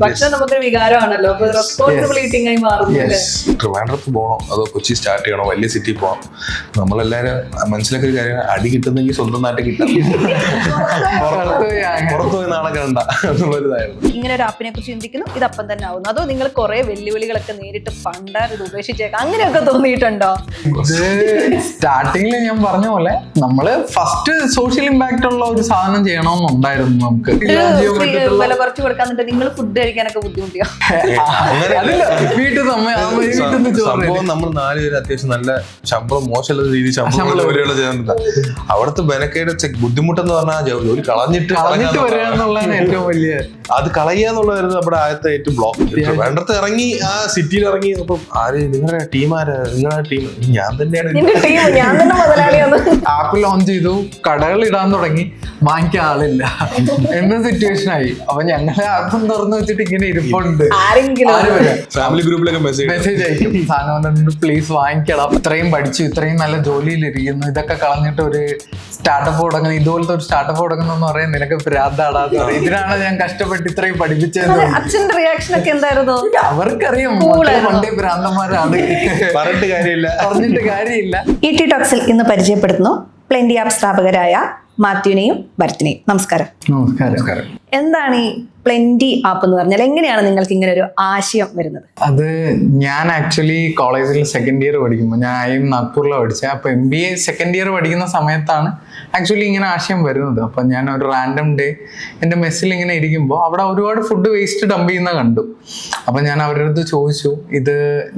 ഭക്ഷണം നമുക്കൊരു വികാരമാണല്ലോ, responsible eating ആയി മാറുന്നത്. ട്രിവാൻഡ്രത്ത് പോകണോ അതോ കൊച്ചി സ്റ്റാർട്ട് ചെയ്യണോ, വലിയ സിറ്റി പോകണം? നമ്മളെല്ലാരും മനസ്സിലാക്കിയ ഒരു കാര്യം, അടി കിട്ടുന്നെങ്കിൽ സ്വന്തം നാട്ടിൽ കിട്ടാം, പുറത്തു പോയി നാളെ കണ്ട എന്നുള്ളൊരിതായിരുന്നു. ഇങ്ങനെ ഒരു ആപ്പിനെ കുറിച്ച് ചിന്തിക്കുന്നു, ഇതപ്പം തന്നെ ആവുന്നു, അതോ നിങ്ങൾ കുറെ വെല്ലുവിളികളൊക്കെ നേരിട്ട് പണ്ടാർ ഇത് ഉപേക്ഷിച്ചേക്കാം, അങ്ങനെയൊക്കെ തോന്നിയിട്ടുണ്ടോ? സ്റ്റാർട്ടിങ്ങിൽ ഞാൻ പറഞ്ഞ പോലെ നമ്മള് ഫസ്റ്റ് സോഷ്യൽ ഇമ്പാക്ട് ഉള്ള ഒരു സാധനം ചെയ്യണമെന്നുണ്ടായിരുന്നു നമുക്ക്. വില കുറച്ച് കൊടുക്കാന്നിട്ട് നിങ്ങൾ ഫുഡ് കഴിക്കാനൊക്കെ ബുദ്ധിമുട്ടിയോ? സംഭവം നമ്മൾ 4 പേര് അത്യാവശ്യം നല്ല ശമ്പളം, മോശമുള്ള രീതി ശമ്പളം ജോലികൾ ചെയ്യുന്നുണ്ട്. അവിടുത്തെ ബെനക്കേട് ബുദ്ധിമുട്ടെന്ന് പറഞ്ഞാൽ ജോലി കളഞ്ഞിട്ട് ഏറ്റവും വലിയ അത് കളയുകയെന്നുള്ളതായിരുന്നു നമ്മുടെ ആദ്യത്തെ ഏറ്റവും ബ്ലോക്ക്. വേണ്ടത്ത് ഇറങ്ങി ആ സിറ്റിയിൽ ഇറങ്ങി അപ്പം ആര് നിങ്ങളുടെ ടീമാര്, നിങ്ങളുടെ ടീം ഞാൻ തന്നെയാണ്. ആപ്പ് ലോഞ്ച് ചെയ്തു, കടകൾ ഇടാൻ തുടങ്ങി, വാങ്ങിക്കാൻ ആളില്ല എന്ന സിറ്റുവേഷൻ ആയി. അപ്പൊ ഞങ്ങളെ ആപ്പും തുറന്നു വെച്ചിട്ട് ഇങ്ങനെ ഇരിപ്പുണ്ട്. ഫാമിലി ഗ്രൂപ്പിലൊക്കെ മെസ്സേജ് അയക്കും, സാധനം പ്ലീസ് വാങ്ങിക്കണം, ഇത്രയും പഠിച്ചു, ഇത്രയും നല്ല ജോലിയിൽ ഇരിക്കുന്നു, ഇതൊക്കെ കളഞ്ഞിട്ട് ഒരു സ്റ്റാർട്ടപ്പ് തുടങ്ങുന്നത്, ഇതുപോലത്തെ ഒരു സ്റ്റാർട്ടപ്പ് തുടങ്ങുന്നെന്ന് പറയാൻ നിനക്ക് ഭ്രാന്താടാന്ന് പറയും. ഇതിനാണ് ഞാൻ കഷ്ടപ്പെട്ട് ഇത്രയും പഠിപ്പിച്ചത്. അച്ഛന്റെ റിയാക്ഷൻ ഒക്കെ എന്തായിരുന്നു? അവർക്കറിയാം പണ്ടേ ഭ്രാന്തന്മാരാണ്, പറഞ്ഞിട്ട് കാര്യമില്ല. ET ടോക്സിൽ ഇന്ന് പരിചയപ്പെടുത്തുന്നു പ്ലെന്റി ആപ്പ് സ്ഥാപകരായ മാത്യുവിനെയും ഭരത്തിനെയും. നമസ്കാരം. നമസ്കാരം. എന്താണ് ഈ പ്ലെന്റി ആപ്പ് എന്ന് പറഞ്ഞാൽ? എങ്ങനെയാണ് നിങ്ങൾക്ക് ഇങ്ങനെ ഒരു ആശയം വരുന്നത്? അത് ഞാൻ ആക്ച്വലി കോളേജിൽ സെക്കൻഡ് ഇയർ പഠിക്കുമ്പോൾ, ഞാൻ നാഗ്പൂരിലാണ് പഠിച്ചത്. അപ്പോൾ MBA സെക്കൻഡ് ഇയർ പഠിക്കുന്ന സമയത്താണ് ആക്ച്വലി ഇങ്ങനെ ആശയം വരുന്നത്. അപ്പം ഞാൻ ഒരു റാൻഡം ഡേ എൻ്റെ മെസ്സിൽ ഇങ്ങനെ ഇരിക്കുമ്പോൾ അവിടെ ഒരുപാട് ഫുഡ് വേസ്റ്റ് ഡംപ് ചെയ്യുന്ന കണ്ടു. അപ്പം ഞാൻ അവരുടെ അടുത്ത് ചോദിച്ചു, ഇത്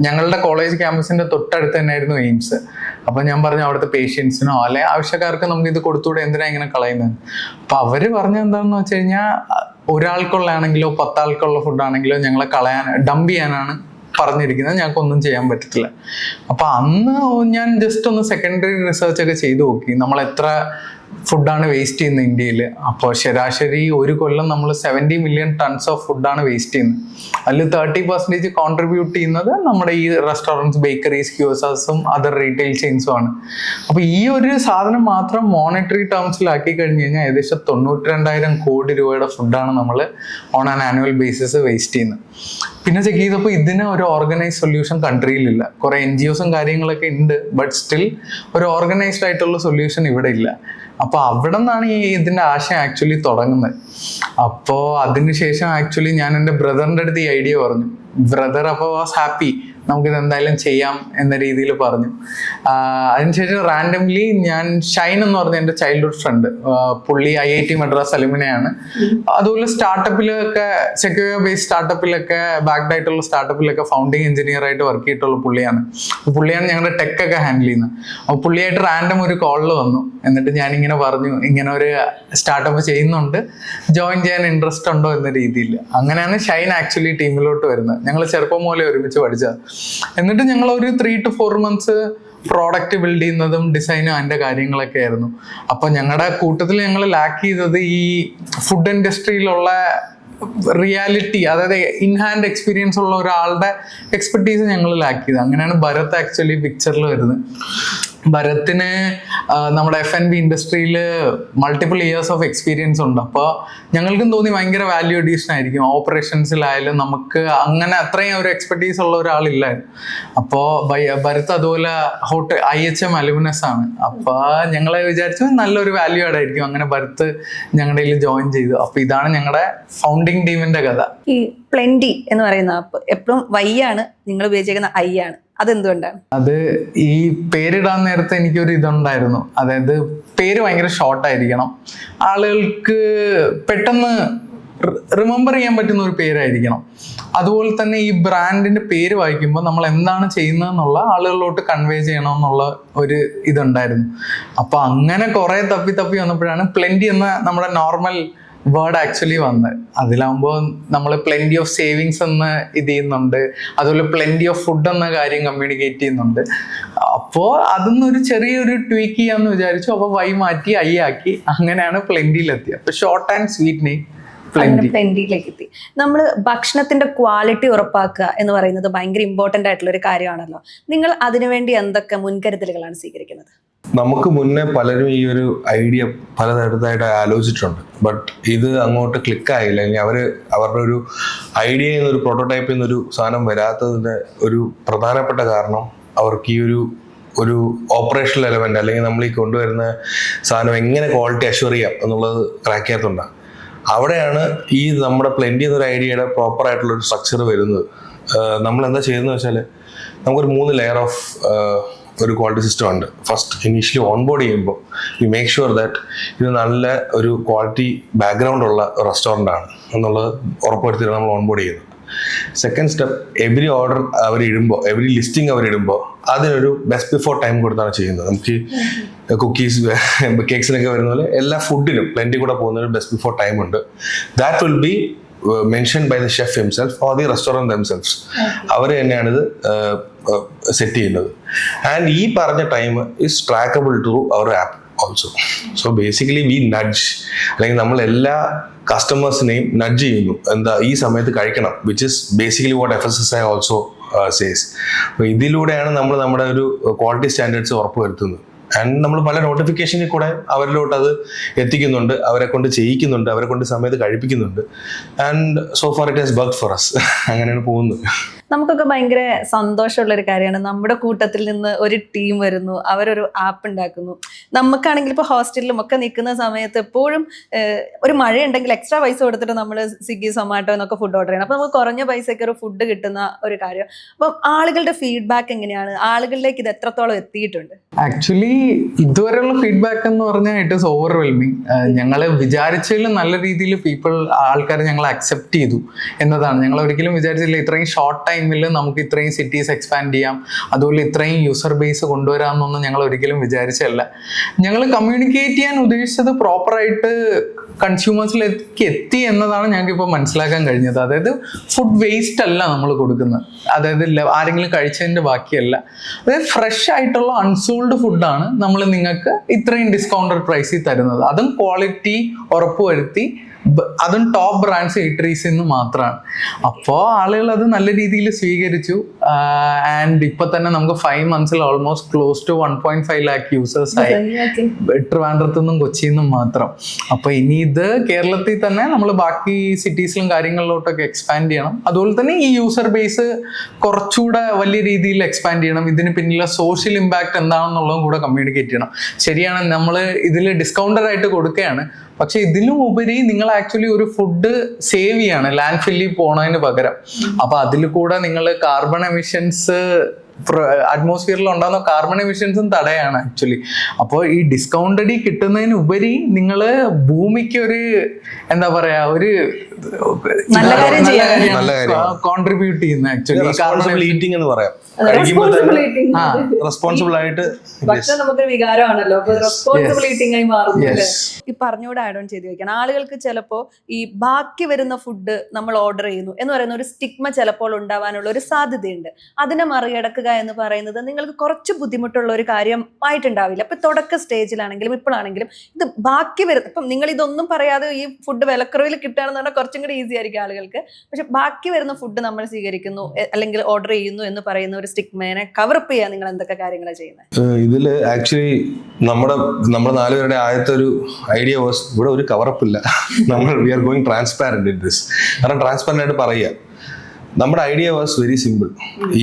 ഞങ്ങളുടെ കോളേജ് ക്യാമ്പസിൻ്റെ തൊട്ടടുത്ത് തന്നെയായിരുന്നു എയിംസ്. അപ്പം ഞാൻ പറഞ്ഞു അവിടുത്തെ പേഷ്യൻസിനോ അല്ലെ ആവശ്യക്കാർക്ക് നമുക്ക് ഇത് കൊടുത്തുകൂടെ, എന്തിനാ ഇങ്ങനെ കളയുന്നത്? അപ്പം അവർ പറഞ്ഞ എന്താണെന്ന് വെച്ച് കഴിഞ്ഞാൽ, ഒരാൾക്കുള്ളതാണെങ്കിലോ 10 ആൾക്കുള്ള ഫുഡാണെങ്കിലോ ഞങ്ങളെ ഡംപ് ചെയ്യാനാണ് പറഞ്ഞിരിക്കുന്നത്, ഞങ്ങൾക്കൊന്നും ചെയ്യാൻ പറ്റത്തില്ല. അപ്പൊ അന്ന് ഞാൻ ജസ്റ്റ് ഒന്ന് സെക്കൻഡറി റിസർച്ച് ഒക്കെ ചെയ്തു നോക്കി, നമ്മൾ എത്ര ഫുഡാണ് വേസ്റ്റ് ചെയ്യുന്നത് ഇന്ത്യയിൽ. അപ്പോൾ ശരാശരി ഒരു കൊല്ലം നമ്മൾ 70 മില്യൺ ടൺസ് ഓഫ് ഫുഡാണ് വേസ്റ്റ് ചെയ്യുന്നത്. അതിൽ 30% കോൺട്രിബ്യൂട്ട് ചെയ്യുന്നത് നമ്മുടെ ഈ റെസ്റ്റോറൻറ്റ്സ്, ബേക്കറീസ്, ക്യൂസേഴ്സും അതർ റീറ്റെയിൽ ചെയിൻസും ആണ്. അപ്പോൾ ഈ ഒരു സാധനം മാത്രം മോണിറ്ററി ടേംസിലാക്കി കഴിഞ്ഞ് കഴിഞ്ഞാൽ ഏകദേശം 92,000 കോടി രൂപയുടെ ഫുഡാണ് നമ്മൾ on an annual basis waste ചെയ്യുന്നത്. പിന്നെ ചെക്ക് ചെയ്തപ്പോൾ ഇതിന് ഒരു ഓർഗനൈസ്ഡ് സൊല്യൂഷൻ കൺട്രിയിലില്ല. കുറേ NGOസും കാര്യങ്ങളൊക്കെ ഉണ്ട്, ബട്ട് സ്റ്റിൽ ഒരു ഓർഗനൈസ്ഡ് ആയിട്ടുള്ള സൊല്യൂഷൻ ഇവിടെ ഇല്ല. അപ്പോൾ അവിടെ നിന്നാണ് ഇതിൻ്റെ ആശയം ആക്ച്വലി തുടങ്ങുന്നത്. അപ്പോൾ അതിനുശേഷം ആക്ച്വലി ഞാൻ എൻ്റെ ബ്രദറിൻ്റെ അടുത്ത് ഈ ഐഡിയ പറഞ്ഞു. ബ്രദർ അപ്പോൾ വാസ് ഹാപ്പി, നമുക്കിത് എന്തായാലും ചെയ്യാം എന്ന രീതിയിൽ പറഞ്ഞു. അതിനുശേഷം റാൻഡംലി ഞാൻ ഷൈൻ എന്ന് പറഞ്ഞ എൻ്റെ ചൈൽഡ്ഹുഡ് ഫ്രണ്ട്, പുള്ളി IIT മദ്രാസ് അലുമിനയാണ്. അതുപോലെ സ്റ്റാർട്ടപ്പിലൊക്കെ, സെക്യൂർ ബേസ്ഡ് സ്റ്റാർട്ടപ്പിലൊക്കെ, ബാക്ക്ഡ് ആയിട്ടുള്ള സ്റ്റാർട്ടപ്പിലൊക്കെ ഫൗണ്ടിങ് എഞ്ചിനീയർ ആയിട്ട് വർക്ക് ചെയ്തിട്ടുള്ള പുള്ളിയാണ്. പുള്ളിയാണ് ഞങ്ങളുടെ ടെക് ഒക്കെ ഹാൻഡിൽ ചെയ്യുന്നത്. അപ്പോൾ പുള്ളിയായിട്ട് റാൻഡം ഒരു കോളിൽ വന്നു. എന്നിട്ട് ഞാനിങ്ങനെ പറഞ്ഞു, ഇങ്ങനെ ഒരു സ്റ്റാർട്ടപ്പ് ചെയ്യുന്നുണ്ട്, ജോയിൻ ചെയ്യാൻ ഇൻട്രസ്റ്റ് ഉണ്ടോ എന്ന രീതിയിൽ. അങ്ങനെയാണ് ഷൈൻ ആക്ച്വലി ടീമിലോട്ട് വരുന്നത്. ഞങ്ങൾ ചെറുപ്പം മുതലേ ഒരുമിച്ച് പഠിച്ചത്. എന്നിട്ട് ഞങ്ങൾ ഒരു 3 to 4 months പ്രോഡക്റ്റ് ബിൽഡ് ചെയ്യുന്നതും ഡിസൈനും അതിൻ്റെ കാര്യങ്ങളൊക്കെ ആയിരുന്നു. അപ്പോൾ ഞങ്ങളുടെ കൂട്ടത്തിൽ ഞങ്ങൾ ലാക്ക് ചെയ്തത് ഈ ഫുഡ് ഇൻഡസ്ട്രിയിലുള്ള റിയാലിറ്റി, അതായത് ഇൻഹാൻഡ് എക്സ്പീരിയൻസ് ഉള്ള ഒരാളുടെ എക്സ്പെർട്ടീസ് ഞങ്ങൾ ലാക്ക് ചെയ്തത്. അങ്ങനെയാണ് ഭരത് ആക്ച്വലി പിക്ചറിൽ വരുന്നത്. ഭരത്തിന് നമ്മുടെ F&B ഇൻഡസ്ട്രിയിൽ മൾട്ടിപ്പിൾ ഇയേഴ്സ് ഓഫ് എക്സ്പീരിയൻസ് ഉണ്ട്. അപ്പോൾ ഞങ്ങൾക്കും തോന്നി ഭയങ്കര വാല്യൂ അഡീഷൻ ആയിരിക്കും. ഓപ്പറേഷൻസിലായാലും നമുക്ക് അങ്ങനെ അത്രയും ഒരു എക്സ്പെർട്ടീസ് ഉള്ള ഒരാളില്ലായിരുന്നു. അപ്പോൾ ഭരത് അതുപോലെ IHM അലുമിനസ് ആണ്. അപ്പോൾ ഞങ്ങളെ വിചാരിച്ചു നല്ലൊരു വാല്യൂ ആഡ് ആയിരിക്കും. അങ്ങനെ ഭരത് ഞങ്ങളുടെ കയ്യിൽ ജോയിൻ ചെയ്തു. അപ്പോൾ ഇതാണ് ഞങ്ങളുടെ ഫൗണ്ടിങ് ടീമിന്റെ കഥ. ഈ പ്ലെന്റി എന്ന് പറയുന്ന ആപ്പ് എപ്പോഴും Y ആണ്, നിങ്ങൾ ഉപയോഗിച്ചിരിക്കുന്ന I ആണ്. അതെന്തുകൊണ്ടാണ്? അത് ഈ പേരിടാൻ നേരത്തെ എനിക്കൊരു ഇതുണ്ടായിരുന്നു. അതായത് പേര് ഭയങ്കര ഷോർട്ടായിരിക്കണം, ആളുകൾക്ക് പെട്ടെന്ന് റിമെമ്പർ ചെയ്യാൻ പറ്റുന്ന ഒരു പേരായിരിക്കണം. അതുപോലെ തന്നെ ഈ ബ്രാൻഡിന്റെ പേര് വായിക്കുമ്പോൾ നമ്മൾ എന്താണ് ചെയ്യുന്നതെന്നുള്ള ആളുകളിലോട്ട് കൺവേ ചെയ്യണമെന്നുള്ള ഒരു ഇതുണ്ടായിരുന്നു. അപ്പൊ അങ്ങനെ കുറെ തപ്പി വന്നപ്പോഴാണ് പ്ലെന്റി എന്ന നമ്മുടെ നോർമൽ വേർഡ് ആക്ച്വലി വന്നത്. അതിലാകുമ്പോൾ നമ്മൾ പ്ലെന്റി ഓഫ് സേവിങ്സ് എന്ന് ഇത് ചെയ്യുന്നുണ്ട്, അതുപോലെ പ്ലെന്റി ഓഫ് ഫുഡ് എന്ന കാര്യം കമ്മ്യൂണിക്കേറ്റ് ചെയ്യുന്നുണ്ട്. അപ്പോൾ അതിന്നൊരു ചെറിയൊരു ട്വീക്ക് ചെയ്യാമെന്ന് വിചാരിച്ചു. അപ്പോൾ Y മാറ്റി I ആക്കി. അങ്ങനെയാണ് പ്ലെന്റിയിലെത്തി. അപ്പോൾ ഷോർട്ട് ആൻഡ് സ്വീറ്റ് നെയിം പ്ലെന്റിയിലേക്ക് എത്തി. നമ്മൾ ഭക്ഷണത്തിന്റെ ക്വാളിറ്റി ഉറപ്പാക്കുക എന്ന് പറയുന്നത് ഭയങ്കര ഇമ്പോർട്ടന്റ് ആയിട്ടുള്ള ഒരു കാര്യമാണല്ലോ. നിങ്ങൾ അതിനുവേണ്ടി എന്തൊക്കെ മുൻകരുതലുകളാണ് സ്വീകരിക്കുന്നത്? നമുക്ക് മുന്നേ പലരും ഈ ഒരു ഐഡിയ പലതരത്തായിട്ട് ആലോചിച്ചിട്ടുണ്ട്. ബട്ട് ഇത് അങ്ങോട്ട് ക്ലിക്കായില്ല. അല്ലെങ്കിൽ അവരുടെ ഒരു ഐഡിയയിൽ നിന്നൊരു പ്രോട്ടോടൈപ്പിൽ നിന്നൊരു സാധനം വരാത്തതിൻ്റെ ഒരു പ്രധാനപ്പെട്ട കാരണം അവർക്ക് ഈ ഒരു ഓപ്പറേഷണൽ എലമെന്റ്, അല്ലെങ്കിൽ നമ്മൾ ഈ കൊണ്ടുവരുന്ന സാധനം എങ്ങനെ ക്വാളിറ്റി അഷ്വർ ചെയ്യാം എന്നുള്ളത് ക്രാക്ക് ചെയ്യാത്തുണ്ടാകും. അവിടെയാണ് ഈ നമ്മുടെ പ്ലെന്റി എന്നൊരു ഐഡിയയുടെ പ്രോപ്പർ ആയിട്ടുള്ള ഒരു സ്ട്രക്ചർ വരുന്നത്. നമ്മൾ എന്താ ചെയ്യുന്നത് വെച്ചാൽ, നമുക്കൊരു 3 ലെയർ ഓഫ് ഒരു ക്വാളിറ്റി സിസ്റ്റം ഉണ്ട്. ഫസ്റ്റ് ഇനീഷ്യലി ഓൺബോർഡ് ചെയ്യുമ്പോൾ വി മേക്ക് ഷുവർ ദാറ്റ് ഇത് നല്ല ഒരു ക്വാളിറ്റി ബാക്ക്ഗ്രൗണ്ട് ഉള്ള റെസ്റ്റോറൻ്റ് ആണ് എന്നുള്ളത് ഉറപ്പുവരുത്തിയാണ് നമ്മൾ ഓൺബോർഡ് ചെയ്യുന്നത്. സെക്കൻഡ് സ്റ്റെപ്പ്, എവറി ഓർഡർ അവരിടുമ്പോൾ, എവറി ലിസ്റ്റിംഗ് അവരിടുമ്പോൾ അതിനൊരു ബെസ്റ്റ് ബിഫോർ ടൈം കൊടുത്താണ് ചെയ്യുന്നത്. നമുക്ക് കുക്കീസ്, കേക്സിനൊക്കെ വരുന്ന പോലെ എല്ലാ ഫുഡിനും പ്ലെന്റി കൂടെ പോകുന്നൊരു best before time that. Will be ബി mentioned by the chef himself or the restaurant themselves. അവർ തന്നെയാണിത് സെറ്റ് ചെയ്യുന്നത്. ആൻഡ് ഈ പറഞ്ഞ time is trackable to our app also. So basically we nudge, അല്ലെങ്കിൽ നമ്മൾ എല്ലാ കസ്റ്റമേഴ്സിനെയും നഡ്ജ് ചെയ്യുന്നു, എന്താ ഈ സമയത്ത് കഴിക്കണം, which is basically what FSSAI also says. അപ്പോൾ ഇതിലൂടെയാണ് നമ്മൾ നമ്മുടെ ഒരു ക്വാളിറ്റി സ്റ്റാൻഡേർഡ്സ് ഉറപ്പുവരുത്തുന്നത്. ആൻഡ് നമ്മൾ പല നോട്ടിഫിക്കേഷനിൽ കൂടെ അവരിലോട്ട് അത് എത്തിക്കുന്നുണ്ട്, അവരെ കൊണ്ട് ചെയ്യിക്കുന്നുണ്ട്, അവരെ കൊണ്ട് സമയത്ത് കഴിപ്പിക്കുന്നുണ്ട്. And so far it has worked for us. അങ്ങനെയാണ് പോകുന്നത്. നമുക്കൊക്കെ ഭയങ്കര സന്തോഷമുള്ള ഒരു കാര്യമാണ്. നമ്മുടെ കൂട്ടത്തിൽ നിന്ന് ഒരു ടീം വരുന്നു, അവരൊരു ആപ്പ് ഉണ്ടാക്കുന്നു. നമുക്കാണെങ്കിൽ ഇപ്പോൾ ഹോസ്റ്റലിലും ഒക്കെ നിൽക്കുന്ന സമയത്ത് എപ്പോഴും ഒരു മഴയുണ്ടെങ്കിൽ എക്സ്ട്രാ പൈസ കൊടുത്തിട്ട് നമ്മൾ സ്വിഗ്ഗി, സൊമാറ്റോ എന്നൊക്കെ ഫുഡ് ഓർഡർ ചെയ്യണം. അപ്പോൾ നമുക്ക് കുറഞ്ഞ പൈസയ്ക്ക് ഒരു ഫുഡ് കിട്ടുന്ന ഒരു കാര്യം. അപ്പം ആളുകളുടെ ഫീഡ്ബാക്ക് എങ്ങനെയാണ്? ആളുകളിലേക്ക് ഇത് എത്രത്തോളം എത്തിയിട്ടുണ്ട്? ആക്ച്വലി ഇതുവരെയുള്ള ഫീഡ്ബാക്ക് എന്ന് പറഞ്ഞാൽ ഇറ്റ് ഇസ് ഓവർവെൽമിങ്. ഞങ്ങൾ വിചാരിച്ചതിലും നല്ല രീതിയിൽ ആൾക്കാർ ഞങ്ങൾ അക്സെപ്റ്റ് ചെയ്തു എന്നതാണ്. ഞങ്ങൾ ഒരിക്കലും വിചാരിച്ചില്ല ഇത്രയും ഷോർട്ട് ടൈമിൽ നമുക്ക് ഇത്രയും സിറ്റീസ് എക്സ്പാൻഡ് ചെയ്യാം, അതുപോലെ ഇത്രയും യൂസർ ബേസ് കൊണ്ടുവരാമെന്നൊന്നും ഞങ്ങൾ ഒരിക്കലും വിചാരിച്ചല്ല. ഞങ്ങൾ കമ്മ്യൂണിക്കേറ്റ് ചെയ്യാൻ ഉദ്ദേശിച്ചത് പ്രോപ്പറായിട്ട് കൺസ്യൂമേഴ്സിലേക്ക് എത്തി എന്നതാണ് ഞങ്ങൾക്ക് ഇപ്പോൾ മനസ്സിലാക്കാൻ കഴിഞ്ഞത്. അതായത് ഫുഡ് വേസ്റ്റ് അല്ല നമ്മൾ കൊടുക്കുന്നത്, അതായത് ആരെങ്കിലും കഴിച്ചതിൻ്റെ ബാക്കിയല്ല. അതായത് ഫ്രഷ് ആയിട്ടുള്ള അൺസോൾഡ് ഫുഡാണ് നമ്മൾ നിങ്ങൾക്ക് ഇത്രയും ഡിസ്കൗണ്ടഡ് പ്രൈസിൽ തരുന്നത്. അതും ക്വാളിറ്റി ഉറപ്പുവരുത്തി, അതും ടോപ്പ് ബ്രാൻഡ്സ് ഇറ്ററീസിൽ നിന്ന് മാത്രമാണ്. അപ്പോൾ ആളുകൾ അത് നല്ല രീതിയിൽ സ്വീകരിച്ചു. ആൻഡ് ഇപ്പൊ തന്നെ നമുക്ക് 5 months almost close to 1.5 lakh users ആയി, ട്രിവാൻഡ്രത്തു നിന്നും കൊച്ചിയിൽ നിന്നും മാത്രം. അപ്പൊ ഇനി ഇത് കേരളത്തിൽ തന്നെ നമ്മൾ ബാക്കി സിറ്റീസിലും കാര്യങ്ങളിലോട്ടൊക്കെ എക്സ്പാൻഡ് ചെയ്യണം. അതുപോലെ തന്നെ ഈ യൂസർ ബേസ് കുറച്ചുകൂടെ വലിയ രീതിയിൽ എക്സ്പാൻഡ് ചെയ്യണം. ഇതിന് പിന്നിലെ സോഷ്യൽ ഇമ്പാക്ട് എന്താണെന്നുള്ളതും കൂടെ കമ്മ്യൂണിക്കേറ്റ് ചെയ്യണം. ശരിയാണ്, നമ്മൾ ഇതിൽ ഡിസ്കൗണ്ടഡ് ആയിട്ട് കൊടുക്കുകയാണ്, പക്ഷെ ഇതിലും ഉപരി നിങ്ങൾ ആക്ച്വലി ഒരു ഫുഡ് സേവ് ചെയ്യാണ് ലാൻഡ് ഫില്ലിൽ പോണതിന് പകരം. അപ്പൊ അതിൽ കൂടെ നിങ്ങൾ കാർബൺ എമിഷൻസ്, അറ്റ്മോസ്ഫിയറിൽ ഉണ്ടാകുന്ന കാർബൺ എമിഷൻസും തടയാണ് ആക്ച്വലി. അപ്പോൾ ഈ ഡിസ്കൗണ്ടഡ് കിട്ടുന്നതിന് ഉപരി നിങ്ങൾ ഭൂമിക്ക് ഒരു എന്താ പറയാ, ഒരു നല്ല കാര്യം കോൺട്രിബ്യൂട്ട് ചെയ്യുന്ന ആക്ച്വലി ഈറ്റിംഗ് എന്ന് പറയാം. റെസ്പോൺസിബിൾ ആയിട്ട് ഭക്ഷണം നമുക്കൊരു വികാരമാണല്ലോ, റെസ്പോൺസിബിൾ ഈറ്റിംഗ് ആയി മാറുന്നു. ഈ പറഞ്ഞുകൂടെ ആഡ് ഓൺ ചെയ്ത് വെക്കണം. ആളുകൾക്ക് ചിലപ്പോൾ ഈ ബാക്കി വരുന്ന ഫുഡ് നമ്മൾ ഓർഡർ ചെയ്യുന്നു എന്ന് പറയുന്ന ഒരു സ്റ്റിഗ്മ ചിലപ്പോൾ ഉണ്ടാവാനുള്ള ഒരു സാധ്യതയുണ്ട്. അതിനെ മറികടക്കുക എന്ന് പറയുന്നത് നിങ്ങൾക്ക് കുറച്ച് ബുദ്ധിമുട്ടുള്ള ഒരു കാര്യമായിട്ടുണ്ടാവില്ല. ഇപ്പൊ തുടക്ക സ്റ്റേജിലാണെങ്കിലും ഇപ്പോഴാണെങ്കിലും ഇത് ബാക്കി വരുന്ന, ഇപ്പം നിങ്ങൾ ഇതൊന്നും പറയാതെ ഈ ഫുഡ് വിലക്കുറവിൽ കിട്ടുകയാണെന്ന് പറഞ്ഞാൽ കുറച്ചും കൂടി ഈസി ആയിരിക്കും ആളുകൾക്ക്. പക്ഷെ ബാക്കി വരുന്ന ഫുഡ് നമ്മൾ സ്വീകരിക്കുന്നു അല്ലെങ്കിൽ ഓർഡർ ചെയ്യുന്നു എന്ന് പറയുന്ന ഒരു സ്റ്റിഗ്മേനെ കവറപ്പ് ചെയ്യാൻ നിങ്ങൾ എന്തൊക്കെ കാര്യങ്ങളാണ് ചെയ്യുന്നത്? ഇതിൽ ആക്ച്വലി നമ്മുടെ 4 പേരുടെ ആദ്യത്തെ ഒരു ഐഡിയ വാസ്, ഇവിടെ ഒരു കവറപ്പ് ഇല്ല, നമ്മൾ we are going transparent in this. കാരണം ട്രാൻസ്പാരന്റ് ആയിട്ട് പറയുക, നമ്മുടെ ഐഡിയ വാസ് വെരി സിമ്പിൾ.